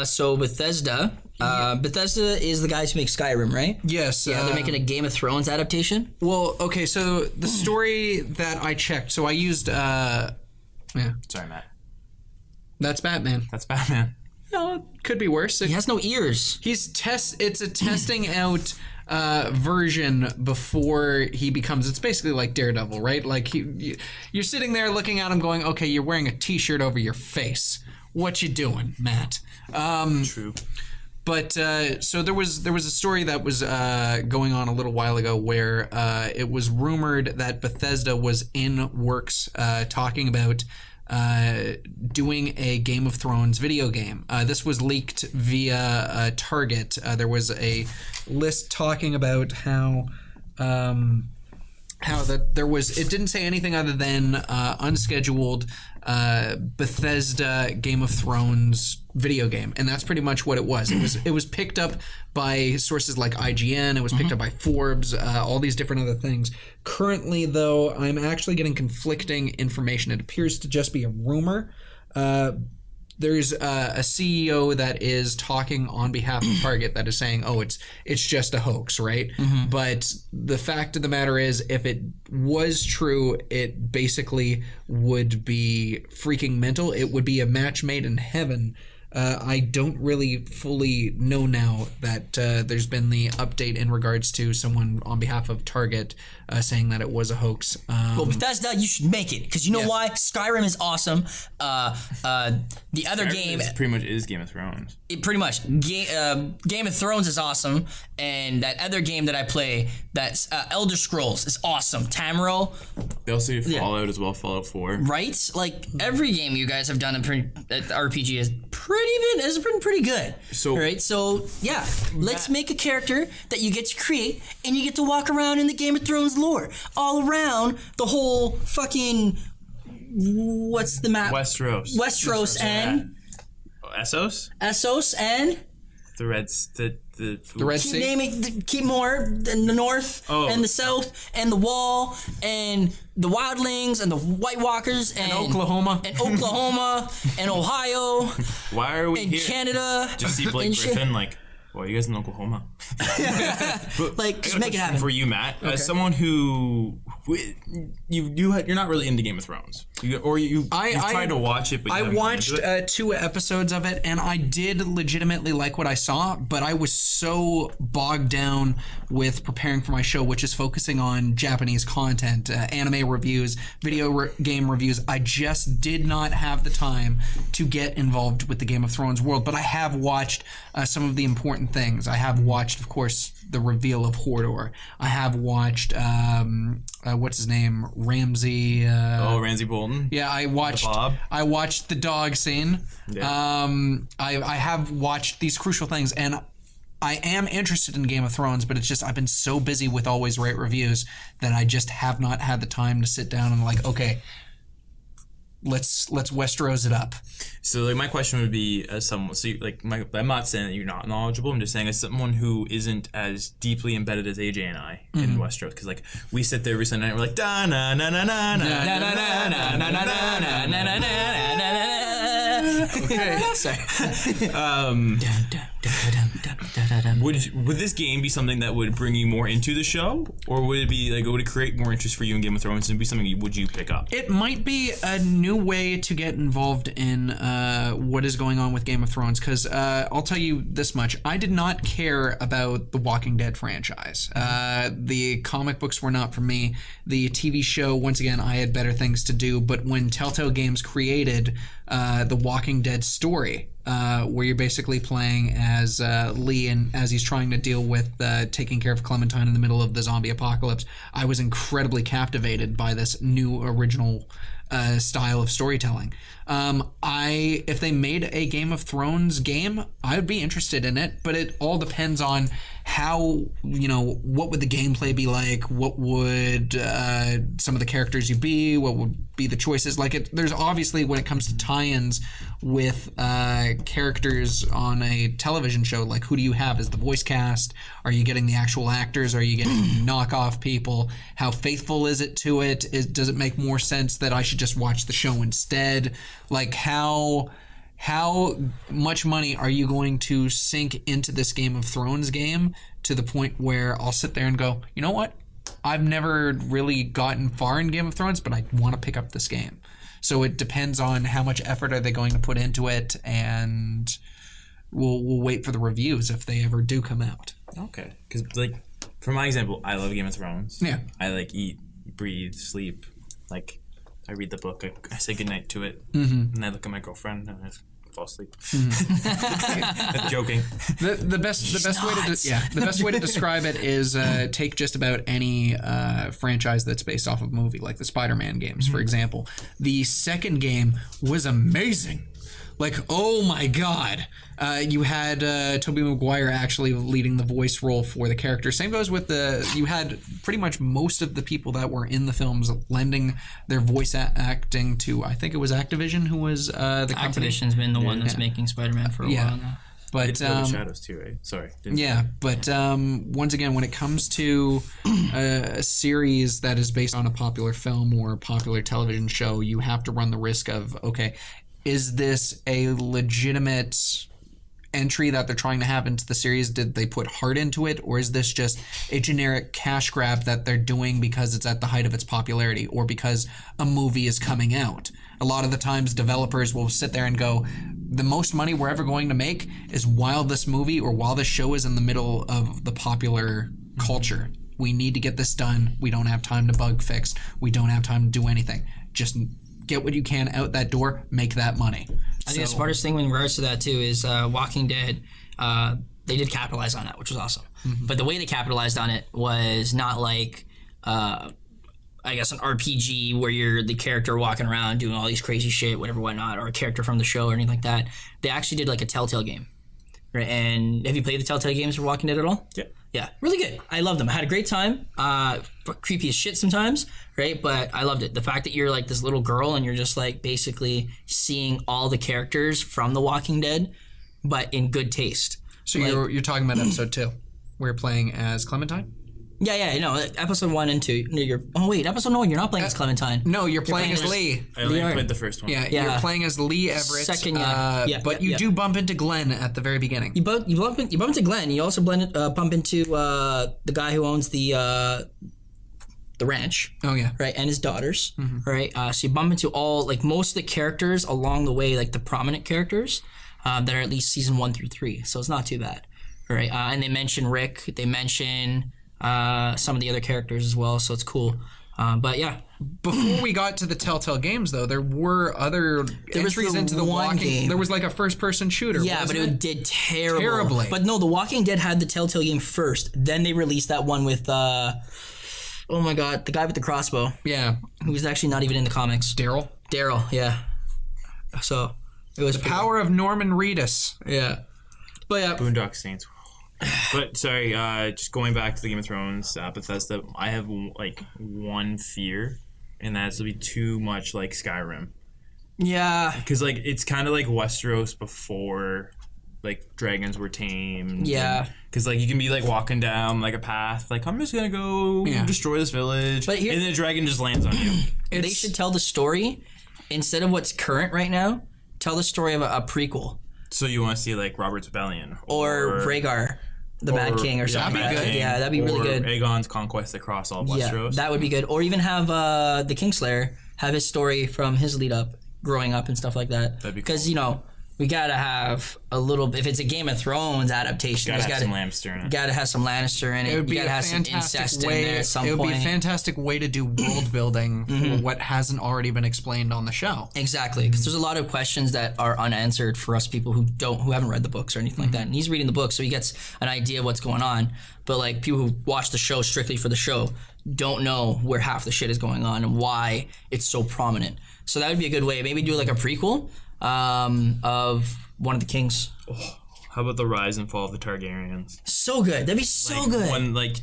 So Bethesda. Bethesda is the guys who make Skyrim, right? Yes. Yeah, they're making a Game of Thrones adaptation. Well, okay, so the story that I checked, so I used Sorry, Matt. that's Batman. That's Batman. No, it could be worse. He has no ears. It's a testing out version before he becomes. It's basically like Daredevil, right? Like you're sitting there looking at him, going, "Okay, you're wearing a T-shirt over your face. What you doing, Matt?" True. But so there was a story that was going on a little while ago where it was rumored that Bethesda was in works talking about doing a Game of Thrones video game. This was leaked via Target. There was a list talking about how that there was. It didn't say anything other than unscheduled Bethesda Game of Thrones video game, and that's pretty much what it was. It was picked up by sources like IGN. It was picked up by Forbes. All these different other things. Currently, though, I'm actually getting conflicting information. It appears to just be a rumor. There's a CEO that is talking on behalf of Target that is saying, "Oh, it's just a hoax," right? But the fact of the matter is, if it was true, it basically would be freaking mental. It would be a match made in heaven. I don't really fully know now that there's been the update in regards to someone on behalf of Target saying that it was a hoax. Well, Bethesda, you should make it, because you know why? Skyrim is awesome. The other game, pretty much is Game of Thrones. it pretty much Game of Thrones is awesome, and that other game that I play, that's Elder Scrolls, is awesome. Tamriel, They also do Fallout as well, Fallout 4. right? Like every game you guys have done in RPG is pretty good. So- right, so yeah, let's make a character that you get to create, and you get to walk around in the Game of Thrones lore all around the whole fucking. What's the map? Westeros. And Essos? and The Reds. The Red keep Sea? naming, keep more than the north and the south and the wall and the wildlings and the White Walkers and Oklahoma. and Oklahoma and Ohio Why are we and here? Canada. Just see Blake and shit. Griffin like, well, you guys in Oklahoma. Like, just make it happen. For you, Matt, as someone who you're not really into Game of Thrones, you've tried to watch it, but you I haven't gone watched into it. 2 episodes of it, and I did legitimately like what I saw, but I was so bogged down with preparing for my show, which is focusing on Japanese content, anime reviews, video game reviews. I just did not have the time to get involved with the Game of Thrones world, but I have watched some of the important things. I have watched, of course, the reveal of Hodor. I have watched what's his name, Ramsay. Ramsay Bolton. Yeah, I watched. Bob. I watched the dog scene. Yeah. I have watched these crucial things, and I am interested in Game of Thrones, but it's just I've been so busy with Always Right Reviews that I just have not had the time to sit down and like, okay, let's Westeros it up. So like my question would be as someone, so you, like I'm not saying that you're not knowledgeable. I'm just saying as someone who isn't as deeply embedded as AJ and I in Westeros, because like we sit there every Sunday night, we're like da na na na na na na na na na na na na. Okay, sorry. Would this game be something that would bring you more into the show, or would it be like would it create more interest for you in Game of Thrones and be something would you pick up? It might be a new way to get involved in what is going on with Game of Thrones, because I'll tell you this much: I did not care about the Walking Dead franchise. The comic books were not for me. The TV show, once again, I had better things to do. But when Telltale Games created the Walking Dead story, where you're basically playing as Lee and as he's trying to deal with taking care of Clementine in the middle of the zombie apocalypse, I was incredibly captivated by this new original style of storytelling. If they made a Game of Thrones game, I would be interested in it, but it all depends on how, what would the gameplay be like? What would some of the characters you be? What would be the choices? There's obviously, when it comes to tie-ins with characters on a television show, like who do you have as the voice cast? Are you getting the actual actors? Are you getting knockoff people? How faithful is it to it? Does it make more sense that I should just watch the show instead? Like how much money are you going to sink into this Game of Thrones game to the point where I'll sit there and go, you know what? I've never really gotten far in Game of Thrones, but I want to pick up this game. So it depends on how much effort are they going to put into it, and we'll wait for the reviews if they ever do come out. Okay, because for my example, I love Game of Thrones. Yeah, I eat, breathe, sleep. I read the book. I say goodnight to it, mm-hmm. and I look at my girlfriend and I fall asleep. Mm-hmm. Joking. The best way to describe it is take just about any franchise that's based off of a movie, like the Spider-Man games, for example. The second game was amazing. Oh my god. You had Tobey Maguire actually leading the voice role for the character. Same goes with you had pretty much most of the people that were in the films lending their voice acting to, I think it was Activision who was the company. Activision's been the one that's making Spider-Man for a while now. But it's the Shadows too, right? Sorry. But once again, when it comes to a series that is based on a popular film or a popular television show, you have to run the risk of, okay, is this a legitimate entry that they're trying to have into the series? Did they put heart into it? Or is this just a generic cash grab that they're doing because it's at the height of its popularity or because a movie is coming out? A lot of the times developers will sit there and go, the most money we're ever going to make is while this movie or while this show is in the middle of the popular culture. We need to get this done. We don't have time to bug fix. We don't have time to do anything. Just get what you can out that door, make that money. I think the smartest thing in regards to that too is Walking Dead. They did capitalize on that, which was awesome. Mm-hmm. But the way they capitalized on it was not like, I guess, an RPG where you're the character walking around doing all these crazy shit, whatever, whatnot, or a character from the show or anything like that. They actually did like a Telltale game. Right? And have you played the Telltale games for Walking Dead at all? Yeah. Yeah, really good. I love them. I had a great time. Creepy as shit sometimes, right? But I loved it. The fact that you're like this little girl and you're just like basically seeing all the characters from The Walking Dead, but in good taste. So you're talking about episode 2, where you're playing as Clementine? Yeah, no, episode 1 and 2. You're not playing as Clementine. No, you're playing as Lee. I only played the first one. Yeah, you're playing as Lee Everett. Second, but you do bump into Glenn at the very beginning. You bump into Glenn. You also bump into the guy who owns the ranch. Oh yeah, right, and his daughters. Mm-hmm. Right, so you bump into most of the characters along the way, like the prominent characters that are at least season 1 through 3. So it's not too bad. Right, and they mention Rick. They mention some of the other characters as well, so it's cool. But yeah. Before we got to the Telltale games, though, there were other entries into the Walking Dead. There was like a first-person shooter. Yeah, but it did terribly. But no, the Walking Dead had the Telltale game first. Then they released that one with, oh my god, the guy with the crossbow. Yeah. Who was actually not even in the comics. Daryl, yeah. So, it was... The power of Norman Reedus. Yeah. But yeah. Boondock Saints. But sorry, just going back to the Game of Thrones, Bethesda, I have like one fear, and that's to be too much like Skyrim. Yeah. Because like it's kind of like Westeros before like dragons were tamed. Yeah. Because like you can be like walking down like a path, like I'm just gonna go destroy this village, But and then a dragon just lands on you. They should tell the story instead of what's current right now. Tell the story of a prequel. So you want to see like Robert's Rebellion Or Rhaegar, the Mad King, or something like that. Yeah, that'd be really good. Aegon's conquest across all of Westeros. Yeah, that would be good. Or even have the Kingslayer have his story from his lead up, growing up and stuff like that. That'd be cool. Because, you know, we gotta have a little. If it's a Game of Thrones adaptation, Gotta have some Lannister in it. Gotta have some Lannister in it. It would be gotta a have some fantastic incest way. in there at some It would point. be a fantastic way to do world building for what hasn't already been explained on the show. Exactly, because there's a lot of questions that are unanswered for us people who haven't read the books or anything like that. And he's reading the book, so he gets an idea of what's going on. But like people who watch the show strictly for the show don't know where half the shit is going on and why it's so prominent. So that would be a good way. Maybe do like a prequel of one of the kings. Oh, how about the rise and fall of the Targaryens? So good. That'd be so Like, good. when like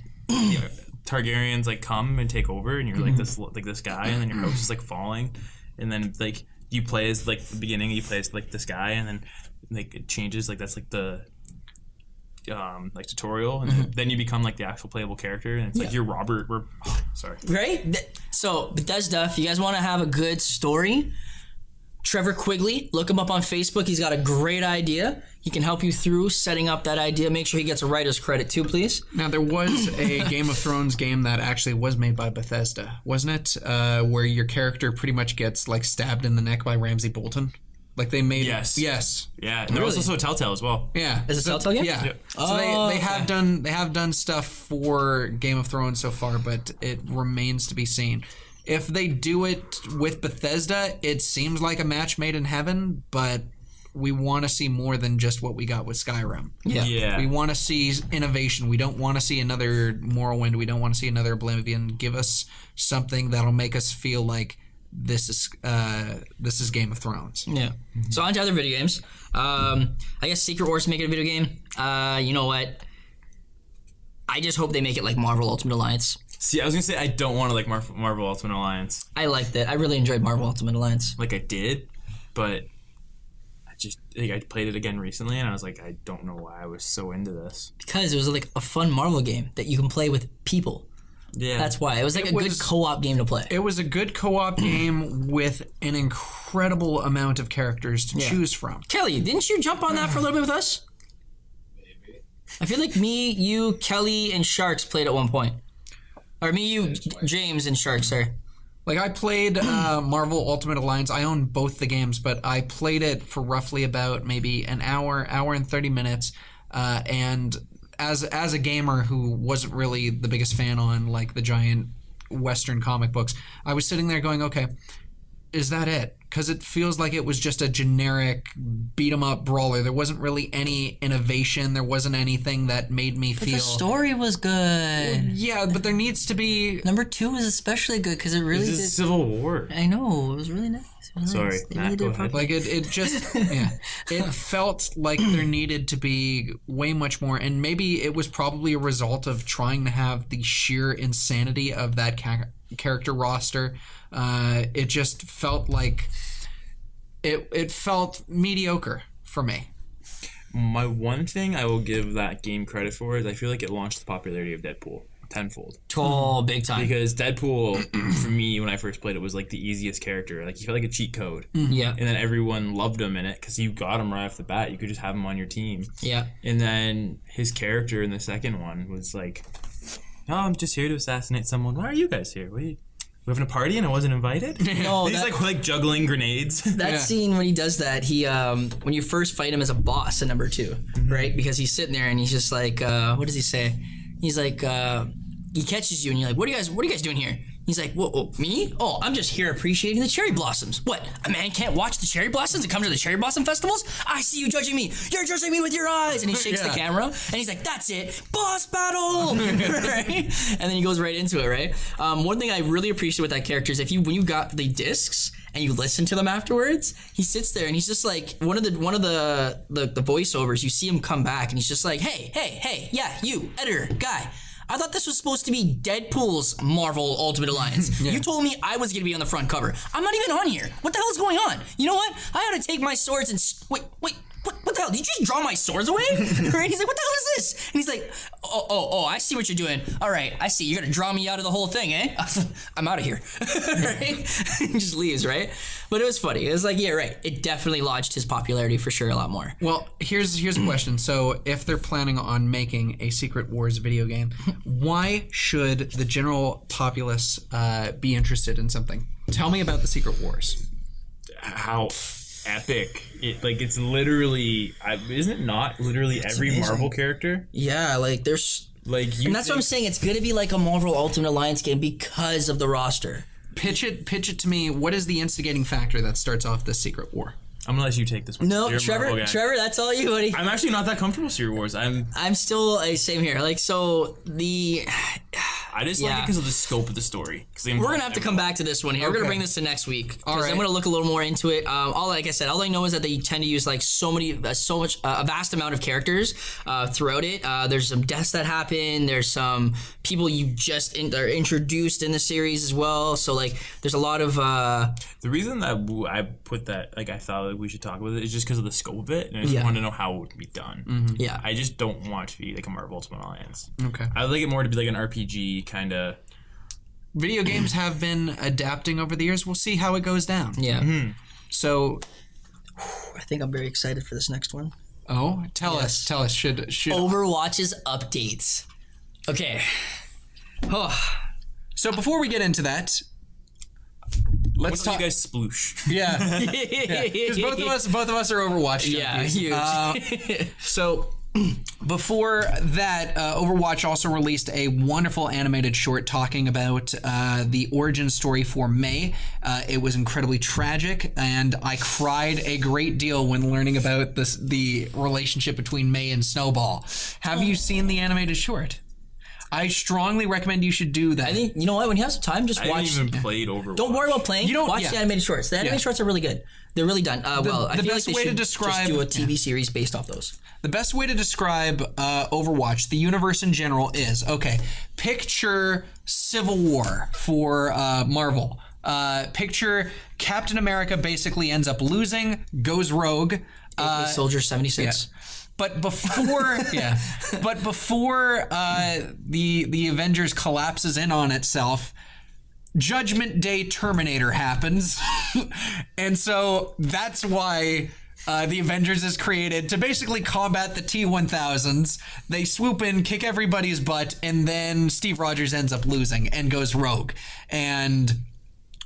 Targaryens like come and take over, and you're like this guy, and then your house is like falling, and then like you play as like the beginning, you play as like this guy, and then like it changes, like that's like the like tutorial, and then you become like the actual playable character, and it's like you're Robert. Sorry. Right? So Bethesda, if you guys want to have a good story, Trevor Quigley, look him up on Facebook. He's got a great idea. He can help you through setting up that idea. Make sure he gets a writer's credit too, please. Now, there was a Game of Thrones game that actually was made by Bethesda, wasn't it? Where your character pretty much gets like stabbed in the neck by Ramsay Bolton. Like they made Yes. Yes. Yeah, and there was also Telltale as well. Yeah. Is it Telltale game? Yeah. Yep. So they have done stuff for Game of Thrones so far, but it remains to be seen. If they do it with Bethesda, it seems like a match made in heaven, but we want to see more than just what we got with Skyrim. Yeah. We want to see innovation. We don't want to see another Morrowind. We don't want to see another Oblivion. Give us something that'll make us feel like this is Game of Thrones. Yeah. So on to other video games. I guess Secret Wars make it a video game. You know what? I just hope they make it like Marvel Ultimate Alliance. See, I was gonna say I don't want to like Marvel Ultimate Alliance. I liked it. I really enjoyed Marvel Ultimate Alliance. Like I did, but I played it again recently, and I was like, I don't know why I was so into this. Because it was like a fun Marvel game that you can play with people. Yeah, That's why. It was like good co-op game to play. It was a good co-op game with an incredible amount of characters to choose from. Kelly, didn't you jump on that for a little bit with us? Maybe. I feel like me, you, Kelly, and Sharks played at one point. Or me, you, James, and Sharks, sorry. Like I played Marvel Ultimate Alliance. I own both the games, but I played it for roughly about maybe an hour and 30 minutes. And as a gamer who wasn't really the biggest fan on like the giant Western comic books, I was sitting there going, okay, is that it? Because it feels like it was just a generic beat 'em up brawler. There wasn't really any innovation. There wasn't anything that made me feel. The story was good. Yeah, but there needs to be. Number 2 was especially good because it really this did. is Civil War. I know, it was really nice. It was Sorry, nice. They Matt, really go did ahead. Like it just, yeah. It felt like there needed to be way much more, and maybe it was probably a result of trying to have the sheer insanity of that character roster. It just felt like it felt mediocre for me. My one thing I will give that game credit for is I feel like it launched the popularity of Deadpool tenfold. Oh, big time. Because Deadpool, for me, when I first played it, was like the easiest character. Like, he felt like a cheat code. Yeah. And then everyone loved him in it because you got him right off the bat. You could just have him on your team. Yeah. And then his character in the second one was like, oh, I'm just here to assassinate someone. Why are you guys here? We having a party and I wasn't invited? No, He's like juggling grenades. That scene when he does that, he when you first fight him as a boss in number 2, right? Because he's sitting there and he's just like, what does he say? He's like, he catches you and you're like, what are you guys doing here? He's like, whoa, me? Oh, I'm just here appreciating the cherry blossoms. What? A man can't watch the cherry blossoms and come to the cherry blossom festivals? I see you judging me. You're judging me with your eyes. And he shakes the camera and he's like, that's it. Boss battle. Right? And then he goes right into it, right? One thing I really appreciate with that character is when you got the discs and you listen to them afterwards, he sits there and he's just like one of the voiceovers. You see him come back and he's just like, hey, yeah, you editor guy. I thought this was supposed to be Deadpool's Marvel Ultimate Alliance. You told me I was going to be on the front cover. I'm not even on here. What the hell is going on? You know what? I ought to take my swords and... Wait. What the hell? Did you just draw my swords away? Right? He's like, what the hell is this? And he's like, oh, I see what you're doing. All right, I see. You're going to draw me out of the whole thing, eh? I'm out of here. Right? He just leaves, right? But it was funny. It was like, yeah, right. It definitely lodged his popularity for sure a lot more. Well, here's a question. So if they're planning on making a Secret Wars video game, why should the general populace be interested in something? Tell me about the Secret Wars. How epic. It's literally, isn't it not literally every amazing. Marvel character? Yeah, like there's... Like you and that's what I'm saying. It's going to be like a Marvel Ultimate Alliance game because of the roster. Pitch it to me. What is the instigating factor that starts off this Secret War? I'm gonna let you take this one. No, You're a Marvel guy. Trevor, that's all you, buddy. I'm actually not that comfortable with Secret Wars. I'm still same here. Like, so I just like it because of the scope of the story. We're gonna have to come back to this one here. We're gonna bring this to next week. All right. I'm gonna look a little more into it. Like I said, all I know is that they tend to use like a vast amount of characters throughout it. There's some deaths that happen. There's some people you just are introduced in the series as well. So like, there's a lot of. The reason that I put that, like, I thought that we should talk about it is just because of the scope of it, and I just wanted to know how it would be done. Mm-hmm. Yeah. I just don't want it to be like a Marvel Ultimate Alliance. Okay. I would like it more to be like an RPG kind of. Video games have been adapting over the years. We'll see how it goes down. Yeah. Mm-hmm. So, I think I'm very excited for this next one. oh, tell us. Should Overwatch's updates. Okay. Oh. So before we get into that, let's What talk. you guys sploosh? Yeah, because both of us are Overwatch. Yeah, junkies. huge. So before that, Overwatch also released a wonderful animated short talking about the origin story for Mei. It was incredibly tragic, and I cried a great deal when learning about the relationship between Mei and Snowball. Have you seen the animated short? I strongly recommend you should do that. I think, you know what, when you have some time, just I watch. haven't even played Overwatch. Don't worry about playing. Watch the animated shorts. The animated shorts are really good. They're really done. I feel like they should just do a TV series based off those. The best way to describe Overwatch, the universe in general, is, okay, picture Civil War for Marvel. Picture Captain America basically ends up losing, goes rogue. Soldier 76. Yeah. But before, the Avengers collapses in on itself, Judgment Day Terminator happens, and so that's why the Avengers is created to basically combat the T-1000s. They swoop in, kick everybody's butt, and then Steve Rogers ends up losing and goes rogue. And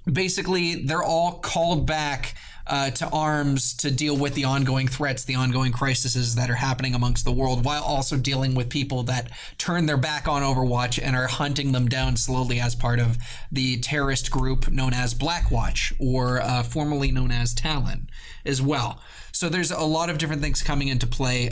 basically, they're all called back to arms to deal with the ongoing threats, the ongoing crises that are happening amongst the world, while also dealing with people that turn their back on Overwatch and are hunting them down slowly as part of the terrorist group known as Blackwatch, or formerly known as Talon as well. So there's a lot of different things coming into play.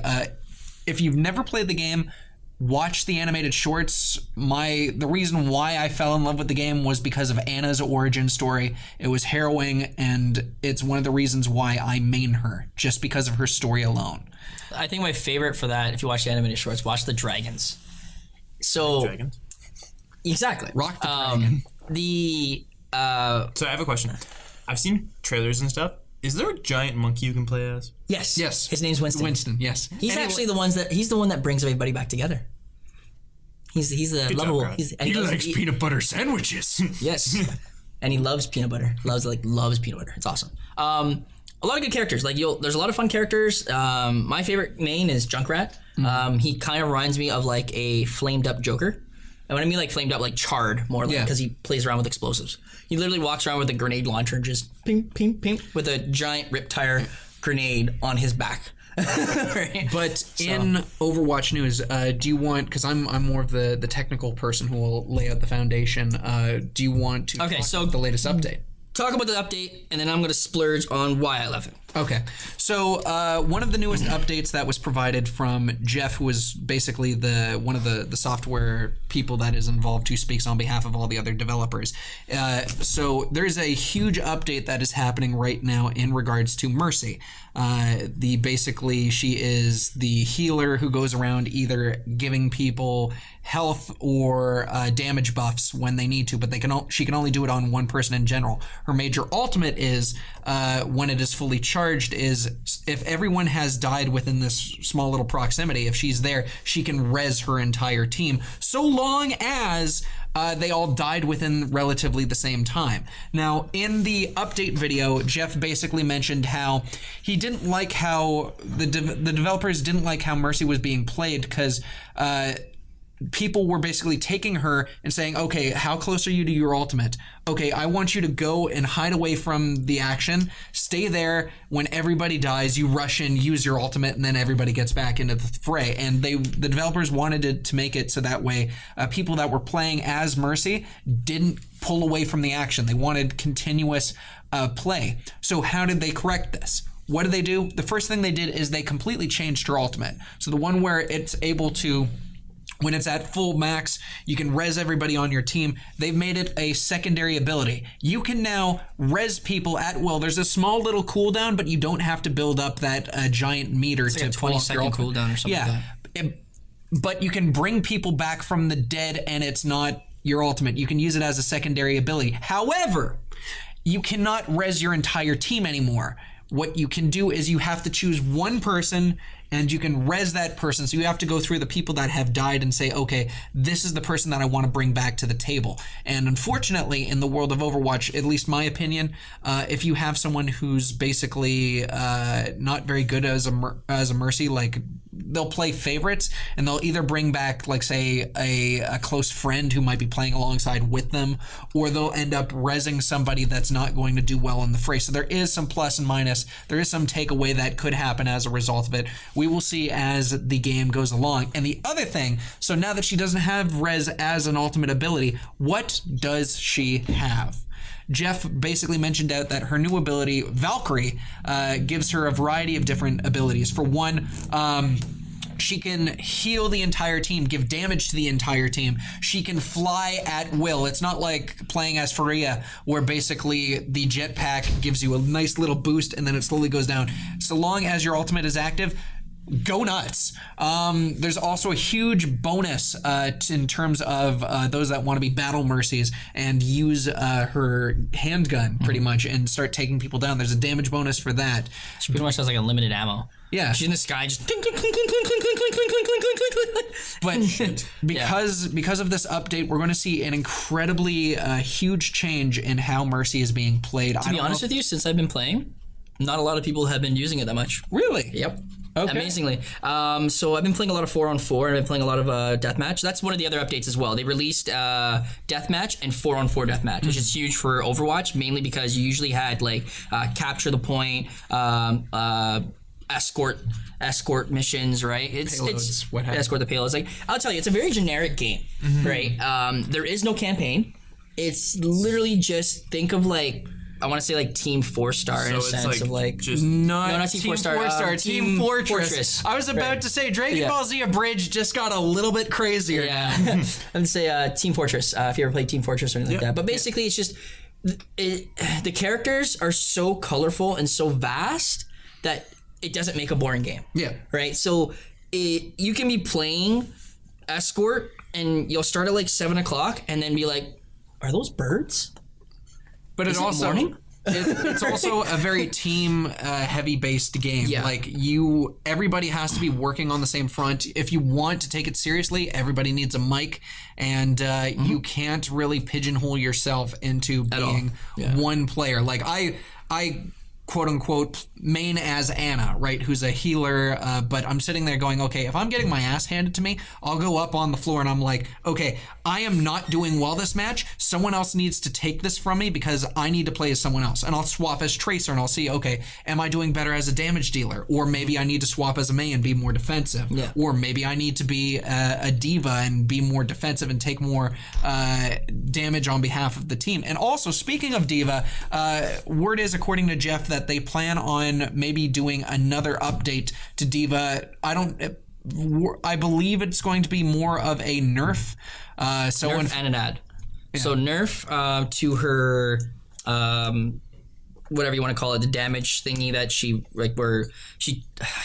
If you've never played the game, watch the animated shorts. The reason why I fell in love with the game was because of Anna's origin story. It was harrowing, and it's one of the reasons why I main her, just because of her story alone. I think my favorite for that, if you watch the animated shorts, watch the dragons. So Dragons? Exactly. Rock the dragon. So I have a question. I've seen trailers and stuff. Is there a giant monkey you can play as? Yes. Yes. His name's Winston. Winston, yes. He's actually he's the one that brings everybody back together. He's the lovable. job, He likes peanut butter sandwiches. Yes. And he loves peanut butter. Loves peanut butter. It's awesome. A lot of good characters. Like there's a lot of fun characters. My favorite main is Junkrat. He kind of reminds me of like a flamed up Joker. And when I mean like flamed up, like charred more, like because he plays around with explosives. He literally walks around with a grenade launcher, just ping, ping, ping, with a giant rip tire grenade on his back. Right? But in Overwatch news, do you want, because I'm more of the technical person who will lay out the foundation, do you want to talk about the latest update? Talk about the update, and then I'm going to splurge on why I love it. Okay, so one of the newest updates that was provided from Jeff, who was basically one of the software people that is involved, who speaks on behalf of all the other developers. So there's a huge update that is happening right now in regards to Mercy. Basically she is the healer who goes around either giving people health or damage buffs when they need to, but she can only do it on one person in general. Her major ultimate is when it is fully charged is if everyone has died within this small little proximity, if she's there, she can res her entire team so long as they all died within relatively the same time. Now, in the update video, Jeff basically mentioned how he didn't like how the developers didn't like how Mercy was being played because people were basically taking her and saying, okay, how close are you to your ultimate? Okay, I want you to go and hide away from the action. Stay there. When everybody dies, you rush in, use your ultimate, and then everybody gets back into the fray. And the developers wanted it to make it so that way people that were playing as Mercy didn't pull away from the action. They wanted continuous play. So how did they correct this? What did they do? The first thing they did is they completely changed her ultimate. So the one where it's able to, when it's at full max, you can res everybody on your team. They've made it a secondary ability. You can now res people at will. There's a small little cooldown, but you don't have to build up that giant meter It's to like a 20-second cooldown or something like that. But you can bring people back from the dead, and it's not your ultimate. You can use it as a secondary ability. However, you cannot res your entire team anymore. What you can do is you have to choose one person and you can res that person. So you have to go through the people that have died and say, okay, this is the person that I want to bring back to the table. And unfortunately, in the world of Overwatch, at least my opinion, if you have someone who's basically not very good as a Mercy, like they'll play favorites and they'll either bring back, like, say, a close friend who might be playing alongside with them, or they'll end up resing somebody that's not going to do well in the fray. So there is some plus and minus. There is some takeaway that could happen as a result of it. We will see as the game goes along. And the other thing, so now that she doesn't have res as an ultimate ability, what does she have? Jeff basically mentioned out that her new ability, Valkyrie, gives her a variety of different abilities. For one, she can heal the entire team, give damage to the entire team. She can fly at will. It's not like playing as Faria, where basically the jetpack gives you a nice little boost and then it slowly goes down. So long as your ultimate is active, go nuts. There's also a huge bonus in terms of those that want to be battle mercies and use her handgun pretty much and start taking people down. There's a damage bonus for that. She pretty much has like unlimited ammo. Yeah. She's in the sky just but because of this update, we're going to see an incredibly huge change in how Mercy is being played. To be honest with you, since I've been playing, not a lot of people have been using it that much. Really? Yep. Okay. Amazingly. So I've been playing a lot of 4-on-4 and I've been playing a lot of deathmatch. That's one of the other updates as well. They released deathmatch and 4-on-4 deathmatch, which is huge for Overwatch, mainly because you usually had like capture the point, escort missions, right? It's what have you. escort the payloads. Like, I'll tell you, it's a very generic game, right? There is no campaign. It's literally just think of like, I want to say like Team 4-star in a sense of like just not Team 4-star, Team Fortress. I was about to say Dragon Ball Z Abridged just got a little bit crazier. Yeah, I'm gonna say Team Fortress. If you ever played Team Fortress or anything like that, but basically it's just the characters are so colorful and so vast that it doesn't make a boring game. Yeah. Right. So you can be playing escort and you'll start at like 7 o'clock and then be like, are those birds? But Is it morning? It's also a very team heavy based game. Yeah. Like everybody has to be working on the same front. If you want to take it seriously, everybody needs a mic, and you can't really pigeonhole yourself into being one player. Like I quote unquote main as Anna, right, who's a healer, but I'm sitting there going, okay, if I'm getting my ass handed to me, I'll go up on the floor and I'm like, okay, I am not doing well this match. Someone else needs to take this from me because I need to play as someone else. And I'll swap as Tracer and I'll see, okay, am I doing better as a damage dealer? Or maybe I need to swap as a Mei and be more defensive. Yeah. Or maybe I need to be a diva and be more defensive and take more damage on behalf of the team. And also, speaking of diva, word is, according to Jeff, that they plan on maybe doing another update to Diva. I believe it's going to be more of a nerf. Nerf and an ad. Yeah. So nerf to her, whatever you want to call it, the damage thingy that she I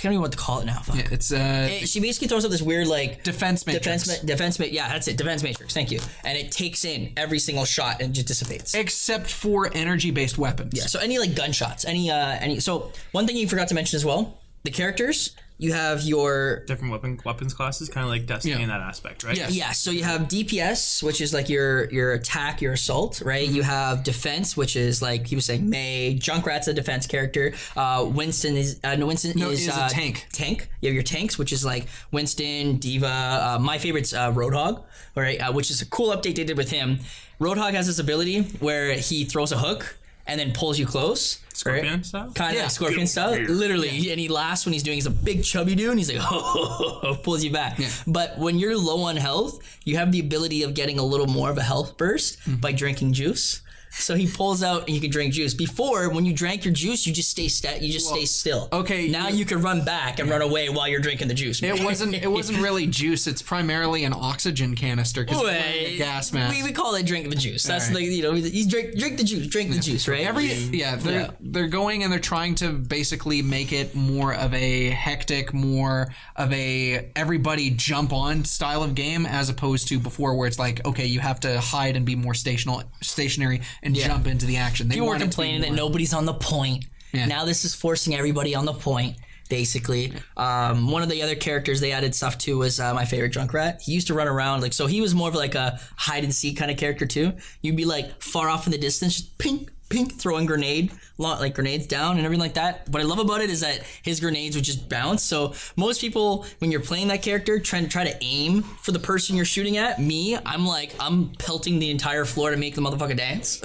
don't even know what to call it now. Fuck. Yeah, she basically throws up this weird defense matrix. Yeah, that's it. Defense matrix. Thank you. And it takes in every single shot and just dissipates. Except for energy-based weapons. Yeah. So any gunshots, any. So one thing you forgot to mention as well, the characters. You have your different weapons classes, kind of like Destiny in that aspect, right? Yes. Yeah. So you have DPS, which is like your attack, your assault, right? You have defense, which is like he was saying May. Junkrat's a defense character. Winston is a tank. Tank. You have your tanks, which is like Winston, Diva. My favorite's Roadhog, all right, which is a cool update they did with him. Roadhog has this ability where he throws a hook and then pulls you close. Scorpion style? Kind of like Scorpion style. Literally. Yeah. And he laughs when he's doing, he's a big chubby dude and he's like, pulls you back. Yeah. But when you're low on health, you have the ability of getting a little more of a health burst by drinking juice. So he pulls out and you can drink juice. Before, when you drank your juice, you just stay still. Okay. Now you can run back and run away while you're drinking the juice. It wasn't really juice. It's primarily an oxygen canister because it's a gas mask. We call it drink the juice. That's right. You drink the juice. Drink the juice, right? They're going and they're trying to basically make it more of a hectic, more of a everybody jump on style of game as opposed to before where it's like, okay, you have to hide and be more stationary and jump into the action. People were complaining that nobody's on the point. Yeah. Now this is forcing everybody on the point, basically. One of the other characters they added stuff to was my favorite Junkrat. He used to run around, so he was more of like a hide and seek kind of character too. You'd be like far off in the distance, just pink, throwing grenades down and everything like that. What I love about it is that his grenades would just bounce. So most people, when you're playing that character, try to aim for the person you're shooting at. Me, I'm pelting the entire floor to make the motherfucker dance.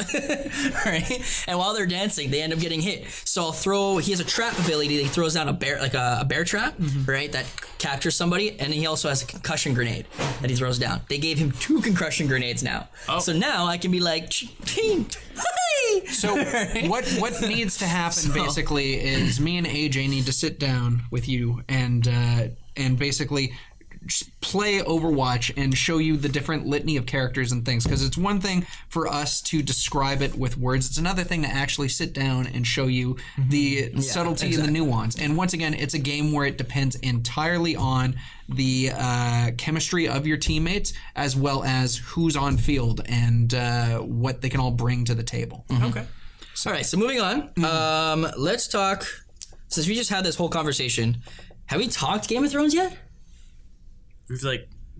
Right? And while they're dancing, they end up getting hit. So he has a trap ability that he throws down a bear trap, right? That captures somebody. And he also has a concussion grenade that he throws down. They gave him 2 concussion grenades now. Oh. So now I can be like, hey! So what needs to happen basically is me and AJ need to sit down with you and basically play Overwatch and show you the different litany of characters and things, because it's one thing for us to describe it with words, it's another thing to actually sit down and show you the subtlety and the nuance. And once again, it's a game where it depends entirely on the chemistry of your teammates as well as who's on field and what they can all bring to the table. Okay. All right, so moving on. Let's talk, since we just had this whole conversation, have we talked Game of Thrones yet? We've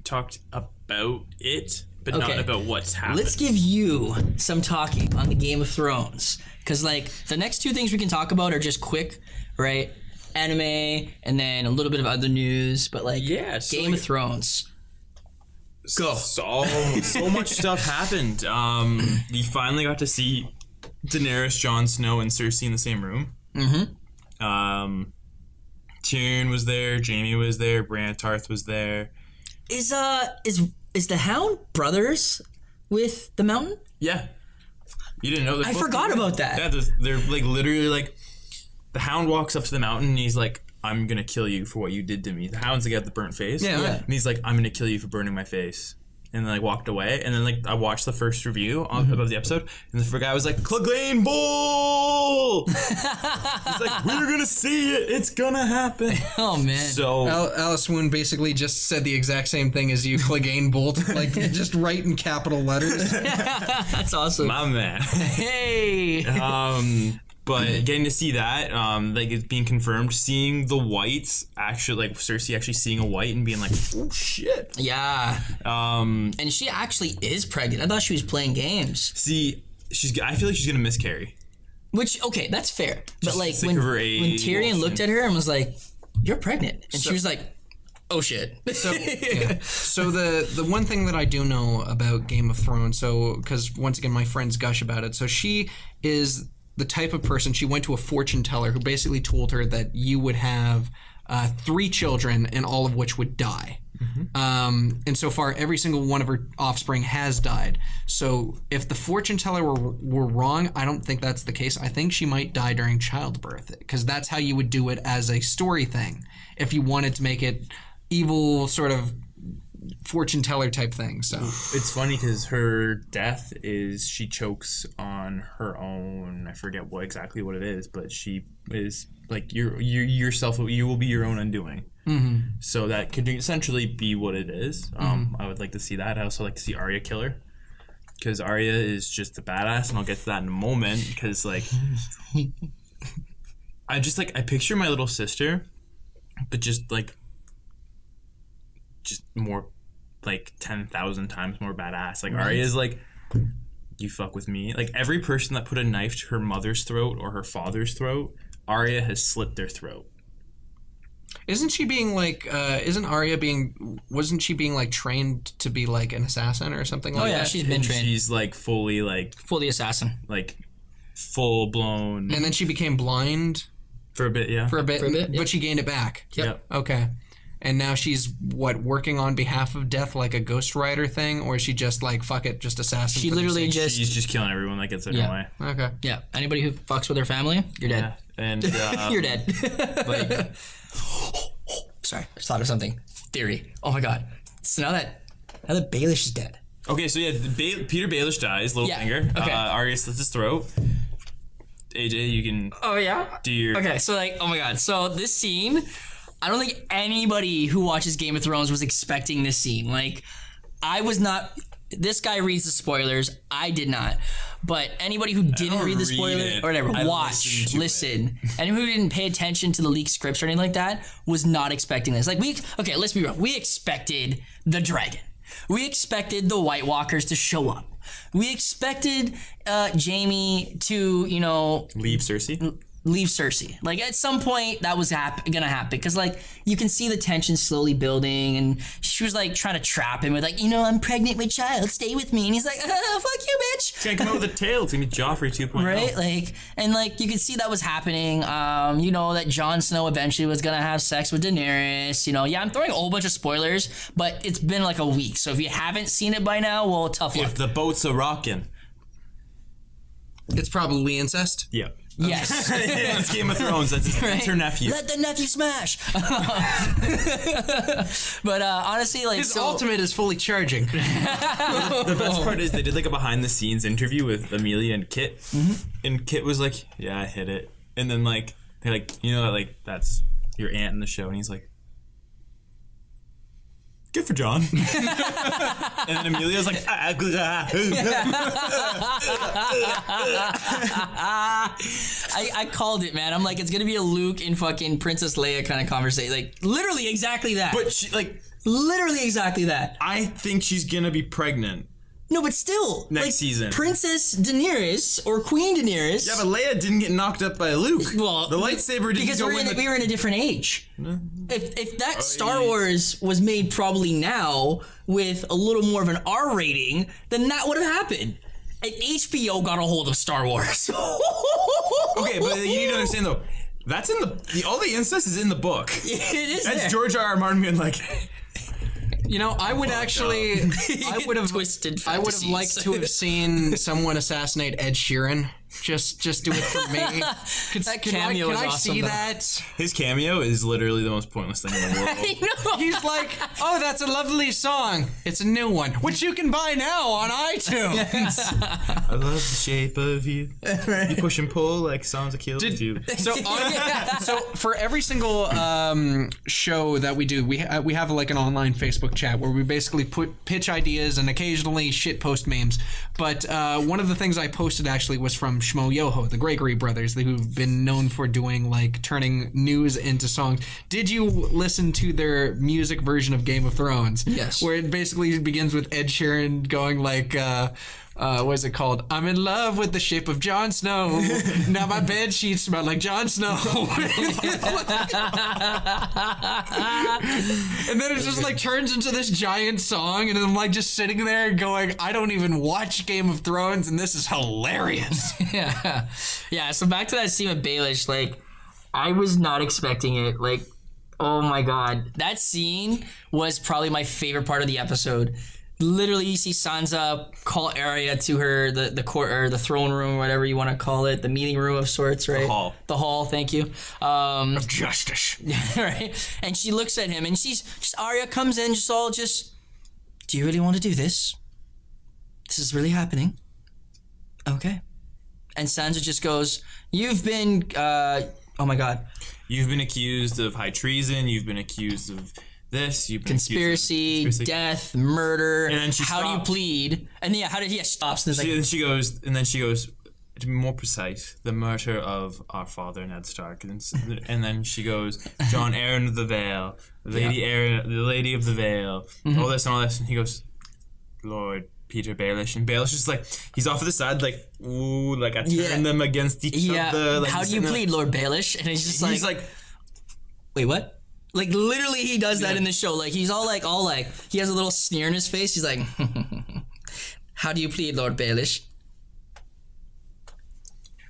talked about it, but not about what's happened. Let's give you some talking on the Game of Thrones, because the next 2 things we can talk about are just quick, right? Anime and then a little bit of other news, but Game of Thrones. Go. So much stuff happened. You finally got to see Daenerys, Jon Snow, and Cersei in the same room. Tyrion was there, Jaime was there, Bran Tarth was there. Is the Hound brothers with the Mountain? Yeah. You didn't know that? I forgot about that. Yeah, they're literally the Hound walks up to the Mountain and he's like, I'm gonna kill you for what you did to me. The Hound's the guy with the burnt face. Yeah. And he's like, I'm gonna kill you for burning my face. And then walked away. And then I watched the first review of the episode, and the guy was like, Clegane Bull! He's like, we're gonna see it. It's gonna happen. Oh man. So Alice Woon basically just said the exact same thing as you, Clegane Bull, just write in capital letters. That's awesome. My man. Hey. But getting to see that, it's being confirmed, seeing the whites actually, Cersei actually seeing a white and being like, oh shit. Yeah. And she actually is pregnant. I thought she was playing games. See, I feel like she's gonna miscarry. Which, okay, that's fair. But when Tyrion looked at her and was like, you're pregnant. And she was like, oh shit. So the one thing that I do know about Game of Thrones, because once again, my friends gush about it. So she is the type of person, she went to a fortune teller who basically told her that you would have 3 children, and all of which would die. And so far, every single one of her offspring has died. So if the fortune teller were wrong, I don't think that's the case. I think she might die during childbirth, because that's how you would do it as a story thing. If you wanted to make it evil, sort of fortune teller type thing. So it's funny because her death is she chokes on her own. I forget exactly what it is, but she is like you yourself. You will be your own undoing. So that could essentially be what it is. I would like to see that. I also like to see Arya kill her, because Arya is just a badass, and I'll get to that in a moment. Because like, I picture my little sister, but just more, like 10,000 times more badass. Like Arya is like, you fuck with me. Like every person that put a knife to her mother's throat or her father's throat, Arya has slit their throat. Isn't she being like, wasn't she being like trained to be like an assassin or something like that? Oh yeah, she's been trained. She's like fully assassin. Like full blown. And then she became blind? For a bit, yeah. For a bit, yep. But she gained it back? Yep. Okay. And now she's, working on behalf of death like a Ghost Rider thing? Or is she just like, fuck it, just assassin? She literally She's just killing everyone that gets in her way. Okay. Yeah, anybody who fucks with her family, you're dead. Yeah. And you're dead. like, sorry, I just thought of something. Theory. Oh my god. So now that Baelish is dead. okay, so yeah, Peter Baelish dies, Littlefinger. Okay. Arya slits his throat. AJ, you can Oh yeah? do your... Okay, so like, oh my god. So this scene, I don't think anybody who watches Game of Thrones was expecting this scene. Like, I was not... This guy reads the spoilers. I did not. But anybody who didn't read the spoilers or whatever, watch, listen. Anyone who didn't pay attention to the leaked scripts or anything like that was not expecting this. Like, let's be real. We expected the dragon. We expected the White Walkers to show up. We expected Jaime to, Leave Cersei? Leave Cersei. Like, at some point, that was gonna happen. Because, like, you can see the tension slowly building. And she was, like, trying to trap him with, like, I'm pregnant with child. Stay with me. And he's like, fuck you, bitch. Can't come out with a tail. It's gonna be Joffrey 2.0. Right? Like, and, like, you can see that was happening. That Jon Snow eventually was gonna have sex with Daenerys. Yeah, I'm throwing a whole bunch of spoilers. But it's been, like, a week. So if you haven't seen it by now, well, tough luck. If the boat's a rockin'. It's probably incest? Yeah. Yes. It's Game of Thrones. That's her nephew. Let the nephew smash. But honestly, like, His ultimate is fully charging. The best part is they did like a behind the scenes interview with Amelia and Kit, and Kit was like, "Yeah, I hit it," and then like they're like, that's your aunt in the show, and he's like, "Good for John." And then Amelia's like, I called it, man. I'm like, it's gonna be a Luke and fucking Princess Leia kind of conversation. Like, literally exactly that. but she like, literally exactly that. I think she's gonna be pregnant. No, but still, Next season. Princess Daenerys or Queen Daenerys. Yeah, but Leia didn't get knocked up by Luke. Well, the lightsaber didn't because go we were in a different age. If that Star Wars was made probably now with a little more of an R rating, then that would have happened. And HBO got a hold of Star Wars. Okay, but you need to understand though, that's in all the incest is in the book. It is. That's there. George R. Martin being like, I would actually, I would have liked to have seen someone assassinate Ed Sheeran. Just do it for me. That cameo is can I awesome, see though. that? his cameo is literally the most pointless thing in the world. I know. He's like, oh, that's a lovely song. It's a new one, which you can buy now on iTunes. I love the shape of you. You push and pull like songs that killed you. So for every single show that we do, we have like an online Facebook chat where we basically pitch ideas and occasionally shit post memes. But one of the things I posted actually was from Shmo Yoho, the Gregory brothers, who've been known for doing like turning news into songs. Did you listen to their music version of Game of Thrones? Yes. Where it basically begins with Ed Sheeran going like, what is it called? I'm in love with the shape of Jon Snow. Now my bed sheets smell like Jon Snow. And then it just like turns into this giant song, and I'm like just sitting there going, I don't even watch Game of Thrones, and this is hilarious. Yeah. So back to that scene with Baelish, like, I was not expecting it. Like, Oh my god. That scene was probably my favorite part of the episode. Literally, you see Sansa call Arya to her, the court, or the throne room, whatever you want to call it, the meeting room of sorts, right? The hall, thank you. Of justice. Right? And she looks at him, and Arya comes in do you really want to do this? This is really happening. Okay. And Sansa just goes, you've been, oh my god. You've been accused of high treason. You've been accused of this. You've been conspiracy, death, murder. And then she how do you plead? And yeah, stops. And she goes, to be more precise, the murder of our father Ned Stark. And then she goes, John Arryn of the Vale, Lady Arryn, the Lady of the Vale, all this and all this. And he goes, Lord Peter Baelish. And Baelish is like, he's off to the side, like, ooh, like I turn them against each other. Like, how do you plead, Lord Baelish? And he's like, wait, what? Like, literally, he does that in the show. Like, he's all like, he has a little sneer in his face. He's like, how do you plead, Lord Baelish?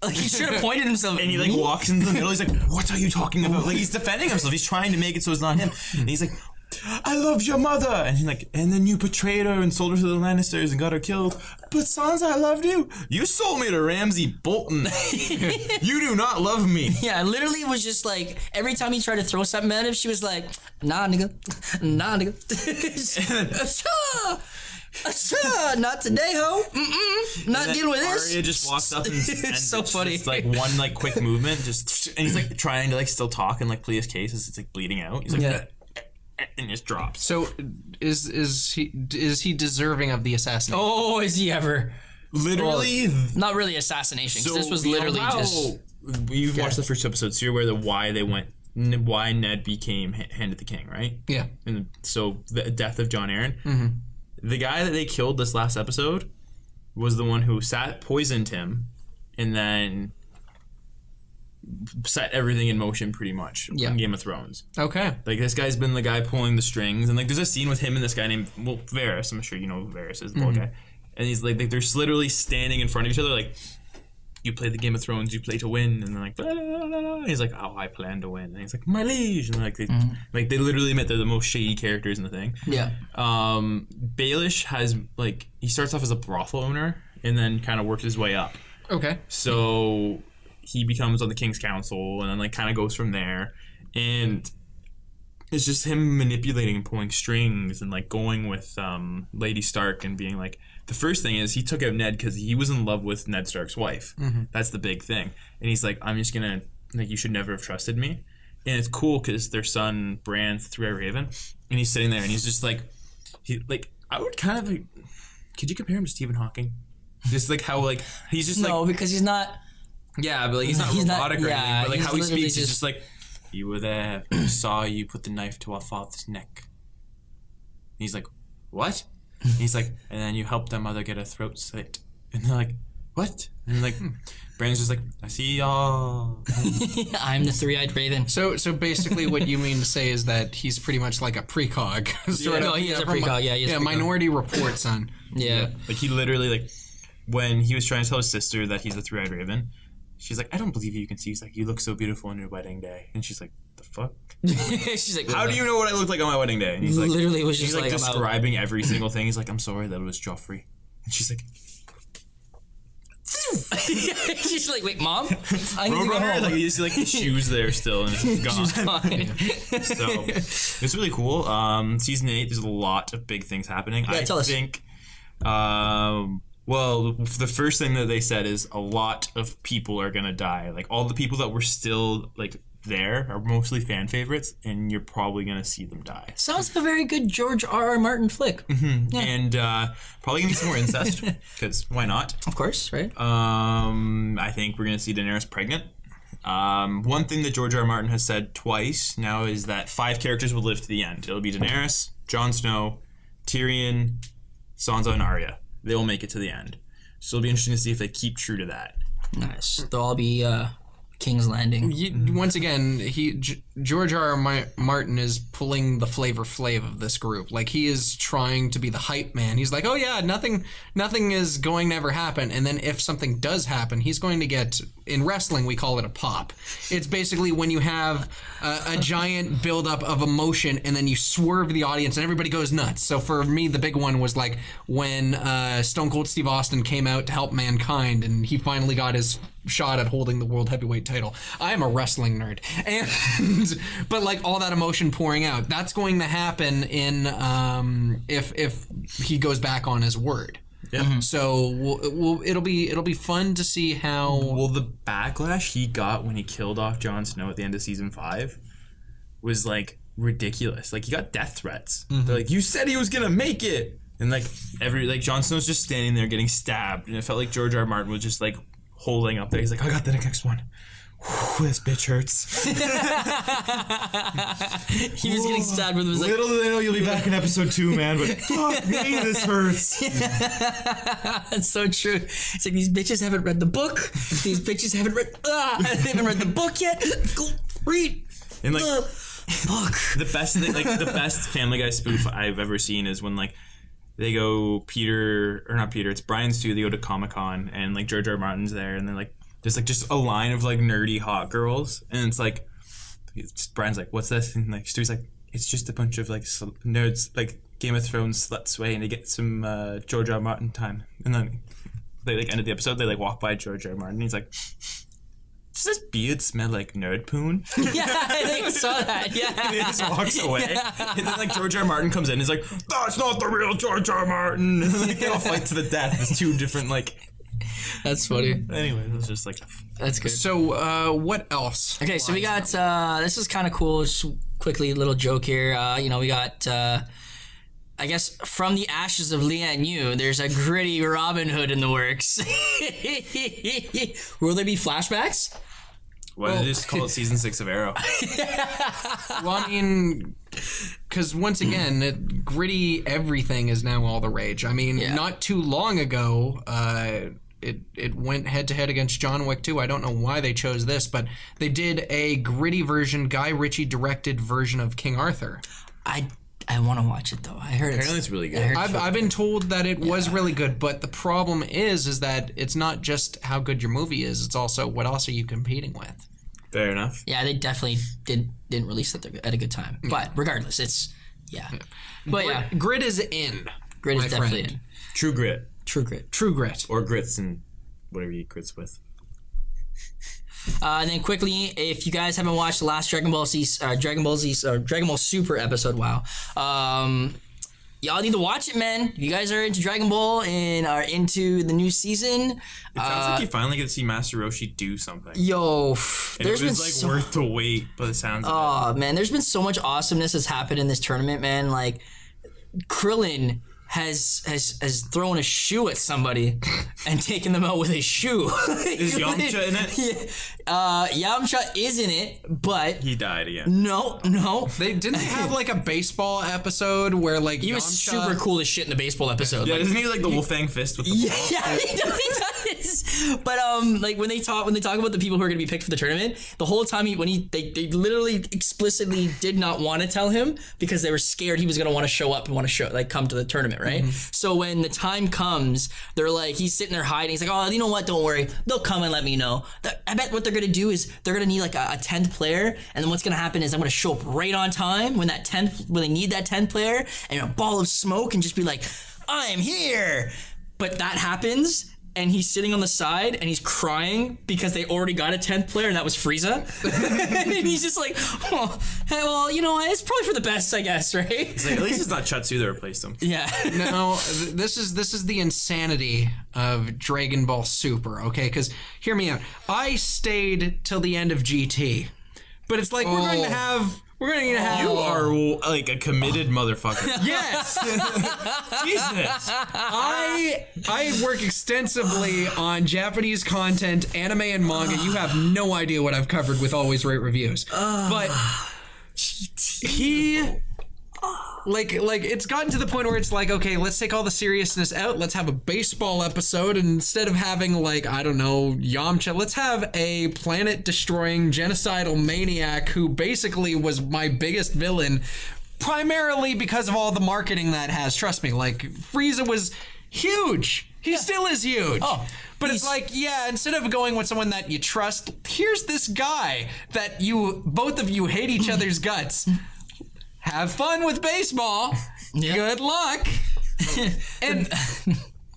Like, he should have pointed himself. And he like walks into the middle. He's like, what are you talking about? Like, he's defending himself. He's trying to make it so it's not him. And he's like, I loved your mother. And he's like, and then you betrayed her and sold her to the Lannisters and got her killed. But Sansa, I loved you. You sold me to Ramsay Bolton. You do not love me. Yeah, literally it was just like, every time he tried to throw something at him, she was like, nah, nigga. Nah, nigga. Not today, ho. Not dealing with this. Arya just walks up and so funny. Just like one like quick movement, and he's like trying to like still talk and like plead his case as it's like bleeding out. He's like, and just drops. So is he deserving of the assassination? Oh, is he ever? Literally, not really assassination. So this was literally just. You've watched the first episode, so you're aware of why Ned became Hand of the King, right? Yeah. And so the death of John Arryn. The guy that they killed this last episode was the one who poisoned him, and then set everything in motion pretty much in Game of Thrones. Okay. Like, this guy's been the guy pulling the strings, and like there's a scene with him and this guy named Varys. I'm sure you know who Varys is, the old guy. And he's like they're literally standing in front of each other like, you play the Game of Thrones, you play to win, and they're like, blah, blah, blah, blah. And he's like, oh, I plan to win, and he's like, my liege, and like they literally admit they're the most shady characters in the thing. Yeah. Baelish has like, he starts off as a brothel owner and then kind of works his way up. Okay. So he becomes on the King's Council and then like kind of goes from there, and it's just him manipulating and pulling strings and like going with Lady Stark and being like, the first thing is he took out Ned because he was in love with Ned Stark's wife. That's the big thing. And he's like, I'm just gonna, like, you should never have trusted me. And it's cool because their son Bran's the Three-Eyed Raven, and he's sitting there and he's just like, I would kind of like, could you compare him to Stephen Hawking? Just like how like he's just no, because he's not. Yeah, but like he's not robotic or anything. But like how he speaks is just like, you were there. I saw you put the knife to our father's neck. And he's like, what? And he's like, and then you helped their mother get her throat slit. And they're like, what? And like, Brandon's just like, I see y'all. I'm the Three-Eyed Raven. So basically, what you mean to say is that he's pretty much like a precog. No, he is a precog. Yeah, he is. Yeah, Minority Report son. Yeah. Like, he literally, like, when he was trying to tell his sister that he's a Three-Eyed Raven, she's like, I don't believe you can see. He's like, you look so beautiful on your wedding day. And she's like, the fuck? She's like, how do you know what I looked like on my wedding day? And he's like, literally was just like describing every single thing. He's like, I'm sorry that it was Joffrey. And she's like, she's like, wait, mom? I need to go home. Like, you see like the shoes there still, and it's gone. She's gone. So it's really cool. Season 8, there's a lot of big things happening. Yeah, tell us. Think, well, the first thing that they said is a lot of people are gonna die. Like, all the people that were still like there are mostly fan favorites, and you're probably gonna see them die. Sounds like a very good George R.R. Martin flick. Yeah. And probably gonna be some more incest, because why not? Of course, right? I think we're gonna see Daenerys pregnant. One thing that George R.R. Martin has said twice now is that 5 characters will live to the end. It'll be Daenerys, Jon Snow, Tyrion, Sansa, and Arya. They will make it to the end. So it'll be interesting to see if they keep true to that. Nice. They'll all be King's Landing. Once again, George R.R. Martin is pulling the Flavor Flav of this group. Like, he is trying to be the hype man. He's like, oh yeah, nothing is going to ever happen. And then if something does happen, he's going to get, in wrestling we call it a pop. It's basically when you have a giant buildup of emotion and then you swerve the audience and everybody goes nuts. So for me, the big one was like when Stone Cold Steve Austin came out to help Mankind and he finally got his shot at holding the world heavyweight title. I am a wrestling nerd, and but like all that emotion pouring out, that's going to happen in if he goes back on his word. Yeah. So it'll be fun to see how. Well, the backlash he got when he killed off Jon Snow at the end of season 5 was like ridiculous. Like, he got death threats. They're like, you said he was gonna make it, and like Jon Snow's just standing there getting stabbed, and it felt like George R. R. Martin was just like holding up there. He's like, I got the next one. Whew, this bitch hurts. He was getting stabbed with. Like, little do they know you'll be back in episode 2, man. But fuck me, this hurts. That's so true. It's like, these bitches haven't read the book. These bitches haven't read. They haven't read the book yet. Go read And like the book. the best thing, like the best Family Guy spoof I've ever seen is when like they go it's Brian Stu, they go to Comic-Con and like George R. R. Martin's there and they're like there's like just a line of like nerdy hot girls and it's like Brian's like, what's this? And like Stu's like, it's just a bunch of like nerds, like Game of Thrones sluts way, and they get some George R. R. Martin time. And then they like ended the episode, they like walk by George R. R. Martin and he's like, does this beard smell like nerd poon? Yeah, I think I saw that. Yeah. And he just walks away. Yeah. And then like George R. R. Martin comes in and he's like, that's not the real George R. R. Martin. And then like, they all fight to the death. There's two different like. That's funny. Anyway, it was just like. That's good. So what else? Okay, so we got this is kind of cool. Just quickly, little joke here. We got I guess from the ashes of Lian Yu, there's a gritty Robin Hood in the works. Will there be flashbacks? Why did they just call it season 6 of Arrow? Well, I mean, because once again, gritty everything is now all the rage. I mean, not too long ago, it went head to head against John Wick 2. I don't know why they chose this, but they did a gritty version, Guy Ritchie directed version of King Arthur. I want to watch it though. I heard it's really good. I've been told that it was really good, but the problem is that it's not just how good your movie is; it's also what else are you competing with. Fair enough. Yeah, they definitely didn't release it at a good time. But regardless, it's But grit is in. Grit is definitely in. True grit. True grit. True grit. Or grits and whatever you eat grits with. And then quickly, if you guys haven't watched the last Dragon Ball Super episode, y'all need to watch it, man. If you guys are into Dragon Ball and are into the new season, it sounds like you finally get to see Master Roshi do something. Yo, there's been like worth the wait, but it sounds. Oh man, there's been so much awesomeness that's happened in this tournament, man. Like Krillin has thrown a shoe at somebody and taken them out with a shoe. Is Yamcha in it? Yeah. Yamcha is in it, but he died again. No. They didn't have like a baseball episode where like he was super cool as shit in the baseball episode. Yeah, isn't he like the Wolfang fist with the ball? Yeah, he does. But like when they talk about the people who are going to be picked for the tournament, the whole time they literally explicitly did not want to tell him because they were scared he was going to want to show up and come to the tournament, right? Mm-hmm. So when the time comes, they're like, he's sitting there hiding. He's like, oh, you know what? Don't worry. They'll come and let me know. I bet what they're going to do is they're going to need like a 10th player. And then what's going to happen is I'm going to show up right on time when they need that 10th player and a ball of smoke and just be like, I'm here. But that happens. And he's sitting on the side and he's crying because they already got a 10th player and that was Frieza. And he's just like, oh, well, it's probably for the best, I guess, right? It's like, at least it's not Chatsu that replaced him. Yeah. No, this is the insanity of Dragon Ball Super, okay? Because hear me out. I stayed till the end of GT, but it's like we're going to have. You are like a committed motherfucker. Yes. Jesus. I work extensively on Japanese content, anime and manga. You have no idea what I've covered with Always Rate Reviews. But he Like it's gotten to the point where it's like, okay, let's take all the seriousness out. Let's have a baseball episode, and instead of having like, I don't know, Yamcha, let's have a planet-destroying genocidal maniac who basically was my biggest villain, primarily because of all the marketing that has. Trust me, like Frieza was huge. He still is huge. Oh, but it's like, yeah, instead of going with someone that you trust, here's this guy that both of you hate each other's guts. Have fun with baseball. Yep. Good luck. And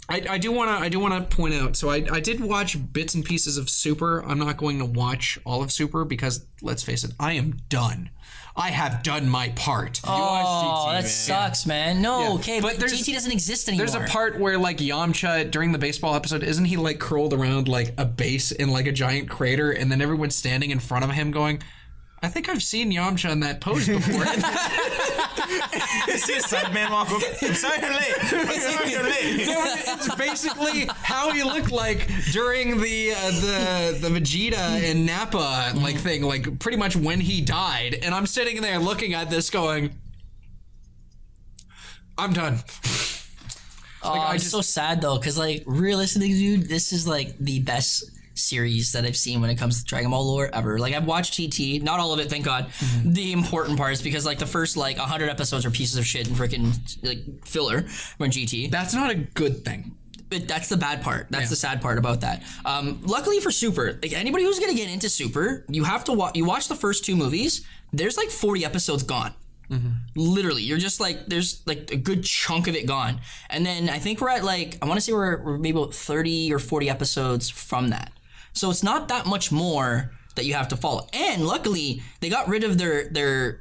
I do want to point out. So I did watch bits and pieces of Super. I'm not going to watch all of Super because let's face it, I am done. I have done my part. Oh, that sucks, man. No, Yeah. okay, but GT doesn't exist anymore. There's a part where like Yamcha during the baseball episode, isn't he like curled around like a base in like a giant crater, and then everyone's standing in front of him going, I think I've seen Yamcha in that pose before. See a Sideman walk over. I'm sorry you're late. I'm sorry you're late. No, it's basically how he looked like during the Vegeta and Nappa like thing, like pretty much when he died. And I'm sitting there looking at this going, I'm done. Oh, it's so sad though, because like realistically, dude, this is like the best series that I've seen when it comes to Dragon Ball lore ever. Like I've watched GT, not all of it, thank God. The important parts, because like the first like 100 episodes are pieces of shit and freaking like filler when GT. That's not a good thing. But that's the bad part. That's the sad part about that. Luckily for Super, like anybody who's gonna get into Super, you have to you watch the first 2 movies. There's like 40 episodes gone. Literally, you're just like, there's like a good chunk of it gone. And then I think we're at like, I want to say we're maybe about 30 or 40 episodes from that. So it's not that much more that you have to follow. And luckily, they got rid of their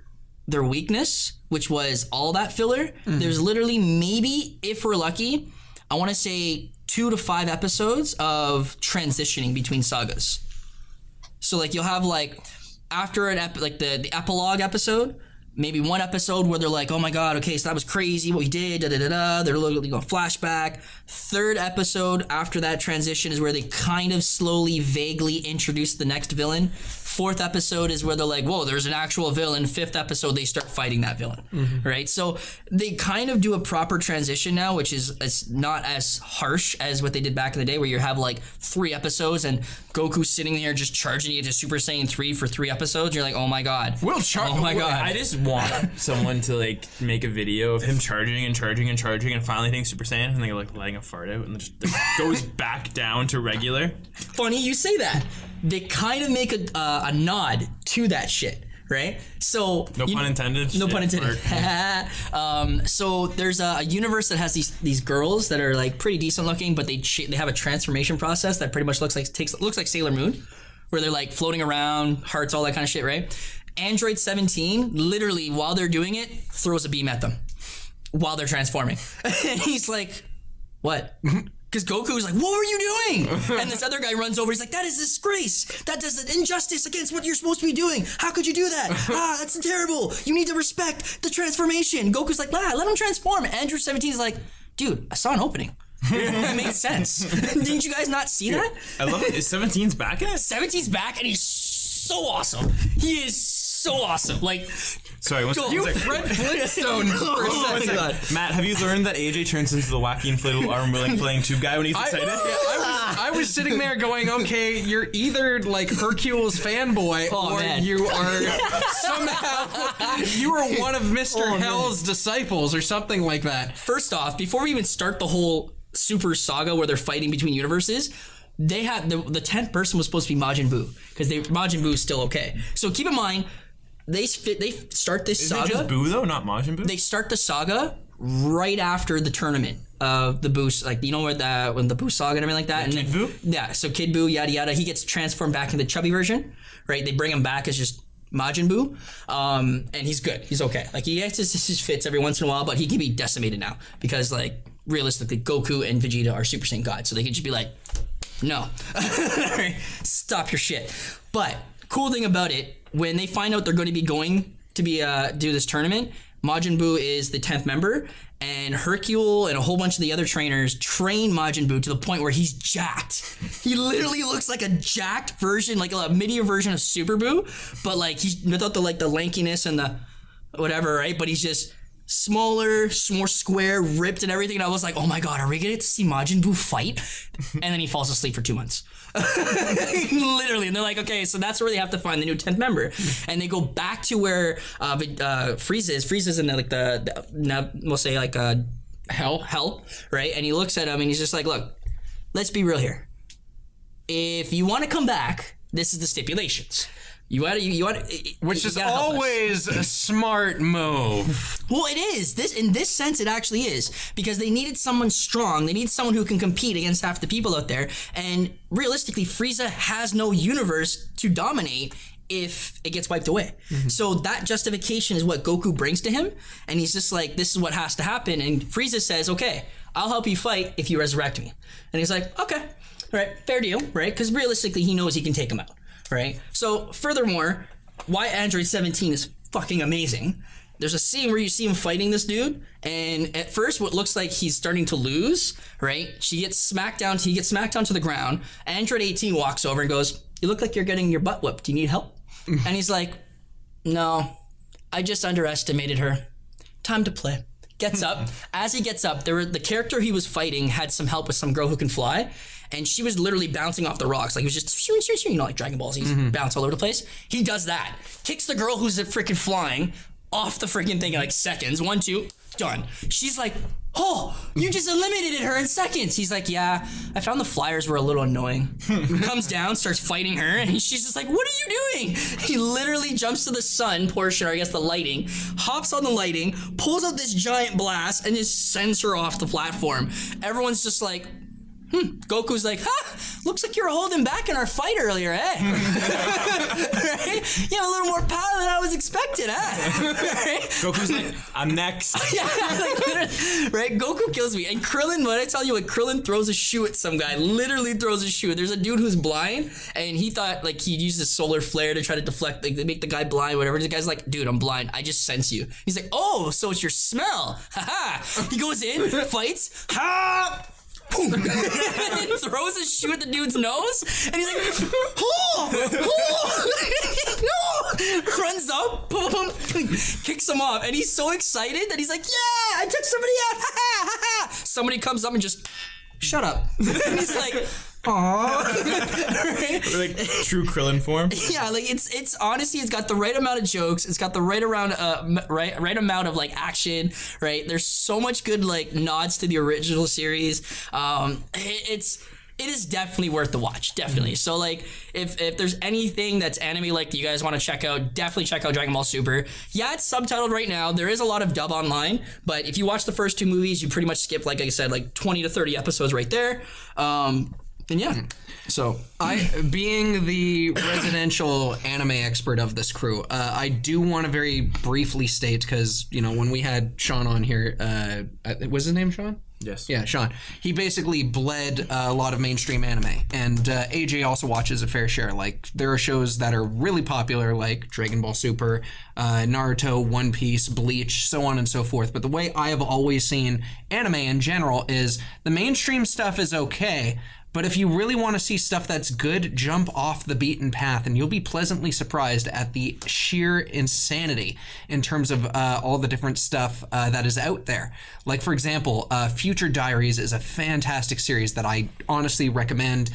weakness, which was all that filler. There's literally maybe, if we're lucky, I want to say 2 to 5 episodes of transitioning between sagas. So like you'll have like after like the epilogue episode, maybe one episode where they're like, oh my God, okay, so that was crazy what we did, da-da-da-da. They're literally going flashback. Third episode after that transition is where they kind of slowly, vaguely introduce the next villain. Fourth episode is where they're like, whoa, there's an actual villain. Fifth episode, they start fighting that villain, right? So they kind of do a proper transition now, which is it's not as harsh as what they did back in the day, where you have like 3 episodes and Goku's sitting there just charging you to Super Saiyan 3 for 3 episodes. You're like, oh my God. Oh my God. I just want someone to like make a video of him charging and charging and charging and finally hitting Super Saiyan, and then like letting a fart out and then just goes back down to regular. Funny you say that. They kind of make a nod to that shit, right? So No pun intended. No pun intended. So there's a universe that has these girls that are like pretty decent looking, but they have a transformation process that pretty much looks like Sailor Moon, where they're like floating around, hearts, all that kind of shit, right? Android 17, literally while they're doing it, throws a beam at them while they're transforming, and he's like, "What?" Because Goku's like, what were you doing? And this other guy runs over. He's like, that is disgrace. That does an injustice against what you're supposed to be doing. How could you do that? That's terrible. You need to respect the transformation. Goku's like, let him transform. Andrew 17 is like, dude, I saw an opening. It made sense. Didn't you guys not see that? I love it. Is 17's back in it? 17's back, and he's so awesome. He is so awesome. Like, sorry, one second. You Fred Flintstone for a second. Matt, have you learned that AJ turns into the wacky inflatable arm playing tube guy when he's excited? I was sitting there going, okay, you're either like Hercules fanboy or man. you are somehow you are one of Mr. Hell's disciples or something like that. First off, before we even start the whole Super saga where they're fighting between universes, they had the 10th person was supposed to be Majin Buu, because Majin Buu is still okay. So keep in mind, they start this Isn't saga. it just Buu though, not Majin Buu? They start the saga right after the tournament of the Buu, like you know where when the Buu saga and everything like that. And Kid Buu? Yeah, so Kid Buu, yada yada. He gets transformed back in the chubby version, right? They bring him back as just Majin Buu, and he's good. He's okay. Like he gets his fits every once in a while, but he can be decimated now because like realistically, Goku and Vegeta are Super Saiyan gods, so they can just be like, no, stop your shit. But cool thing about it, when they find out they're going to be do this tournament, Majin Buu is the 10th member, and Hercule and a whole bunch of the other trainers train Majin Buu to the point where he's jacked. He literally looks like a jacked version, like a mini version of Super Buu, but like he's without the lankiness and the whatever, right? But he's just smaller, more square, ripped and everything. And I was like, oh my God, are we going to see Majin Buu fight? And then he falls asleep for 2 months. Literally. And they're like, okay, so that's where they have to find the new 10th member. And they go back to where Frieza is. Frieza's in we'll say like hell, right? And he looks at him and he's just like, look, let's be real here. If you want to come back, this is the stipulations. Which is always a smart move. Well, it is. In this sense, it actually is. Because they needed someone strong. They need someone who can compete against half the people out there. And realistically, Frieza has no universe to dominate if it gets wiped away. Mm-hmm. So that justification is what Goku brings to him. And he's just like, this is what has to happen. And Frieza says, okay, I'll help you fight if you resurrect me. And he's like, okay, all right, fair deal, right? Because realistically, he knows he can take him out. Right? So, furthermore, why Android 17 is fucking amazing. There's a scene where you see him fighting this dude, and at first, what looks like he's starting to lose, right? He gets smacked down to the ground. Android 18 walks over and goes, you look like you're getting your butt whooped. Do you need help? And he's like, no, I just underestimated her. Time to play. Gets up. As he gets up, the character he was fighting had some help with some girl who can fly. And she was literally bouncing off the rocks. Like, it was just, like Dragon Ball Z's bounce all over the place. He does that. Kicks the girl who's freaking flying off the freaking thing in like seconds. 1, 2, done. She's like, oh, you just eliminated her in seconds. He's like, yeah, I found the flyers were a little annoying. Comes down, starts fighting her, and she's just like, what are you doing? He literally jumps to the sun portion, or I guess the lighting, hops on the lighting, pulls out this giant blast, and just sends her off the platform. Everyone's just like, Goku's like, looks like you're holding back in our fight earlier, eh? Right? You have a little more power than I was expecting, Right? Goku's like, I'm next. Right? Goku kills me. And Krillin, when I tell you, Krillin throws a shoe at some guy, literally throws a shoe. There's a dude who's blind, and he thought, like, he'd use his solar flare to try to deflect, like, make the guy blind, whatever. The guy's like, dude, I'm blind. I just sense you. He's like, oh, so it's your smell. He goes in, fights, boom. Throws his shoe at the dude's nose, and he's like, no! Runs up, boom, kicks him off, and he's so excited that he's like, yeah, I took somebody out, Somebody comes up and just, shut up. And he's like, aww. Right? Like true Krillin form. Yeah, like it's honestly, it's got the right amount of jokes. It's got the right right amount of like action. Right, there's so much good like nods to the original series. It is definitely worth the watch. Definitely. So like, if there's anything that's anime like that you guys want to check out, definitely check out Dragon Ball Super. Yeah, it's subtitled right now. There is a lot of dub online, but if you watch the first 2 movies, you pretty much skip, like I said, like 20 to 30 episodes right there. And yeah, so I, being the residential anime expert of this crew, I do want to very briefly state, because, you know, when we had Sean on here, was his name Sean? Yes. Yeah, Sean. He basically bled a lot of mainstream anime, and AJ also watches a fair share. Like, there are shows that are really popular, like Dragon Ball Super, Naruto, One Piece, Bleach, so on and so forth. But the way I have always seen anime in general is the mainstream stuff is okay, but if you really want to see stuff that's good, jump off the beaten path, and you'll be pleasantly surprised at the sheer insanity in terms of all the different stuff that is out there. Like, for example, Future Diaries is a fantastic series that I honestly recommend.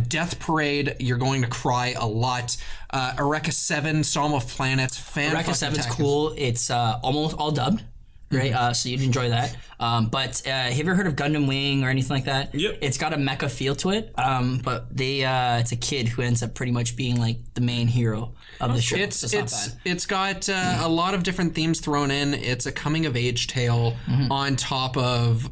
Death Parade, you're going to cry a lot. Eureka 7, Psalm of Planets, Eureka 7's cool. It's almost all dubbed. Right, so you'd enjoy that. But have you ever heard of Gundam Wing or anything like that? Yep. It's got a mecha feel to it. But it's a kid who ends up pretty much being like the main hero of the show. It's not bad. It's got a lot of different themes thrown in. It's a coming of age tale on top of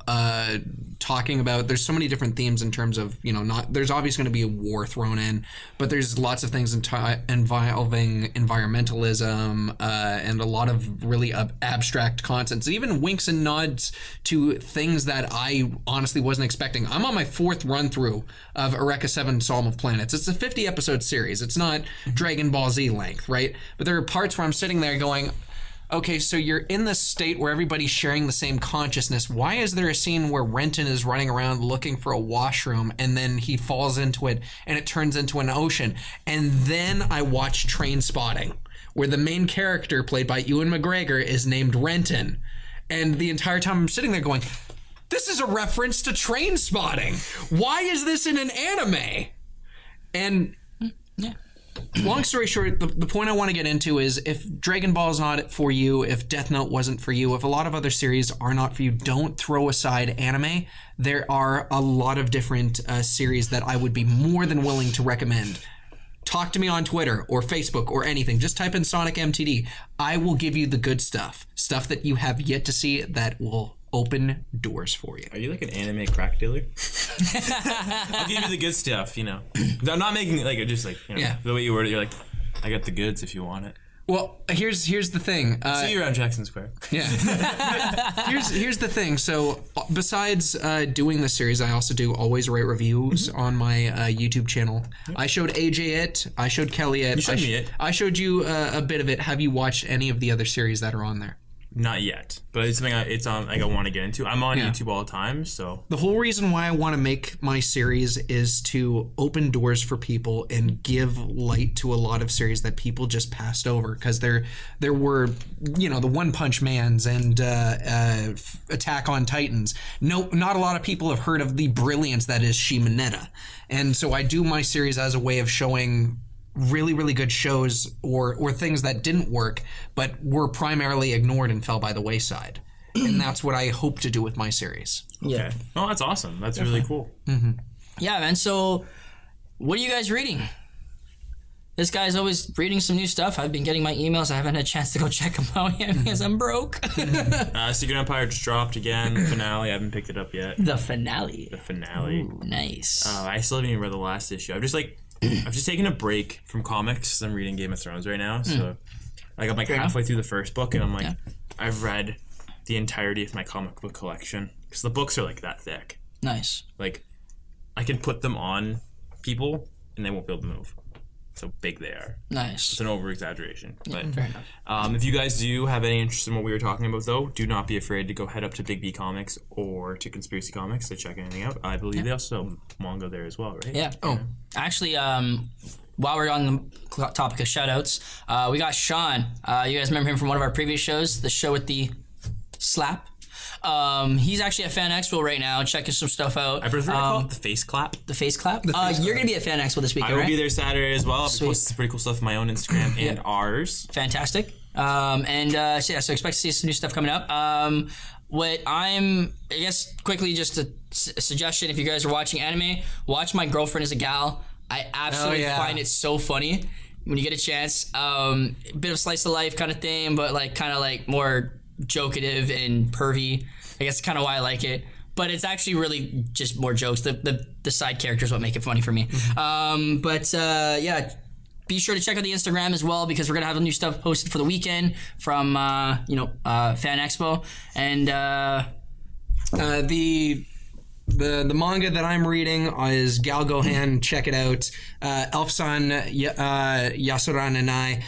talking about, there's so many different themes in terms of, you know, not, there's obviously going to be a war thrown in, but there's lots of things involving environmentalism and a lot of really abstract concepts. It even winks and nods to things that I honestly wasn't expecting. I'm on my 4th run through of Eureka 7 Psalm of Planets. It's a 50 episode series. It's not Dragon Ball Z length, right? But there are parts where I'm sitting there going, okay, so you're in this state where everybody's sharing the same consciousness. Why is there a scene where Renton is running around looking for a washroom, and then he falls into it and it turns into an ocean? And then I watch Train Spotting, where the main character, played by Ewan McGregor, is named Renton. And the entire time I'm sitting there going, this is a reference to Train Spotting. Why is this in an anime? And long story short, the point I want to get into is if Dragon Ball is not for you, if Death Note wasn't for you, if a lot of other series are not for you, don't throw aside anime. There are a lot of different series that I would be more than willing to recommend. Talk to me on Twitter or Facebook or anything. Just type in SonicMTD. I will give you the good stuff. Stuff that you have yet to see that will open doors for you. Are you like an anime crack dealer? I'll give you the good stuff, you know. I'm not making it like just like, you know, the way you word it, you're like, I got the goods if you want it. Well, here's the thing. See you around Jackson Square. Yeah. here's the thing. So besides doing this series, I also do Always Write Reviews on my YouTube channel. I showed AJ it. I showed Kelly it. You showed me it. I showed you a bit of it. Have you watched any of the other series that are on there? Not yet, but it's something it's on. Like I want to get into. I'm on YouTube all the time, so the whole reason why I want to make my series is to open doors for people and give light to a lot of series that people just passed over because there were, you know, the One Punch Mans and Attack on Titans. No, not a lot of people have heard of the brilliance that is Shimonetta, and so I do my series as a way of showing really, really good shows or things that didn't work but were primarily ignored and fell by the wayside. And that's what I hope to do with my series. Yeah. Oh, that's awesome. That's really cool. Mm-hmm. Yeah, man. So what are you guys reading? This guy's always reading some new stuff. I've been getting my emails. I haven't had a chance to go check them out yet because I'm broke. Secret Empire just dropped again. The finale. I haven't picked it up yet. The finale. Ooh, nice. I still haven't even read the last issue. I've just taken a break from comics. I'm reading Game of Thrones right now, so like I'm like halfway through the first book, and I'm like, I've read the entirety of my comic book collection because the books are like that thick. Nice. Like, I can put them on people, and they won't be able to move. So big they are. Nice. It's an over-exaggeration. Yeah, but fair enough. if you guys do have any interest in what we were talking about, though, do not be afraid to go head up to Big B Comics or to Conspiracy Comics to check anything out. I believe they also have manga there as well, right? Yeah. Oh. Actually, while we're on the topic of shoutouts, we got Sean. You guys remember him from one of our previous shows, the show with the slap. He's actually at Fan Expo right now, checking some stuff out. I prefer to call it the face clap. The face clap? You're going to be at Fan Expo this weekend, I will right? be there Saturday as well. I'll be posting some pretty cool stuff on my own Instagram and ours. Fantastic. So expect to see some new stuff coming up. I guess quickly just a suggestion, if you guys are watching anime, watch My Girlfriend is a Gal. I absolutely find it so funny when you get a chance. A bit of slice of life kind of thing, but like kind of like more jokative and pervy. I guess kind of why I like it. But it's actually really just more jokes. The side characters what make it funny for me. Be sure to check out the Instagram as well because we're gonna have new stuff posted for the weekend from Fan Expo and the manga that I'm reading is Gal Gohan. Check it out. Elf-san Yasura Nanai.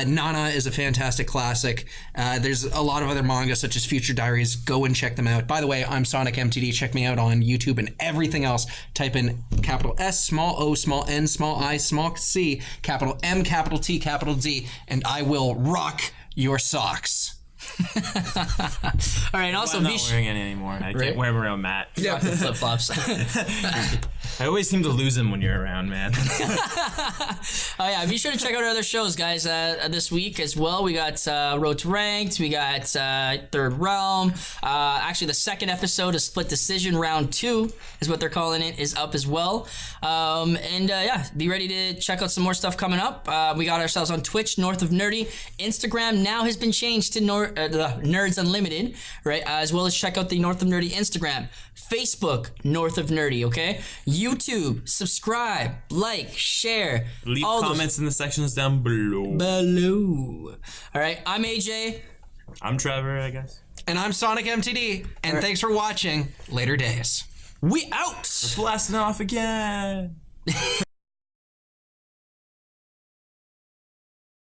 Nana is a fantastic classic. There's a lot of other manga such as Future Diaries. Go and check them out. By the way, I'm SonicMTD. Check me out on YouTube and everything else. Type in capital S, small O, small N, small I, small C, capital M, capital T, capital D, and I will rock your socks. All right. Also, I'm not wearing any anymore. I can't wear them around Matt. Yeah, the flip flops. I always seem to lose them when you're around, man. Be sure to check out our other shows, guys. This week as well, we got Road to Ranked. We got Third Realm. Actually, the second episode of Split Decision Round 2 is what they're calling it, is up as well. Be ready to check out some more stuff coming up. We got ourselves on Twitch, North of Nerdy. Instagram now has been changed to the Nerds Unlimited, right? As well as check out the North of Nerdy Instagram. Facebook, North of Nerdy, okay? YouTube, subscribe, like, share. Leave comments in the sections down below. All right, I'm AJ. I'm Trevor, I guess. And I'm SonicMTD. And thanks for watching. Later days. We out! We're blasting off again.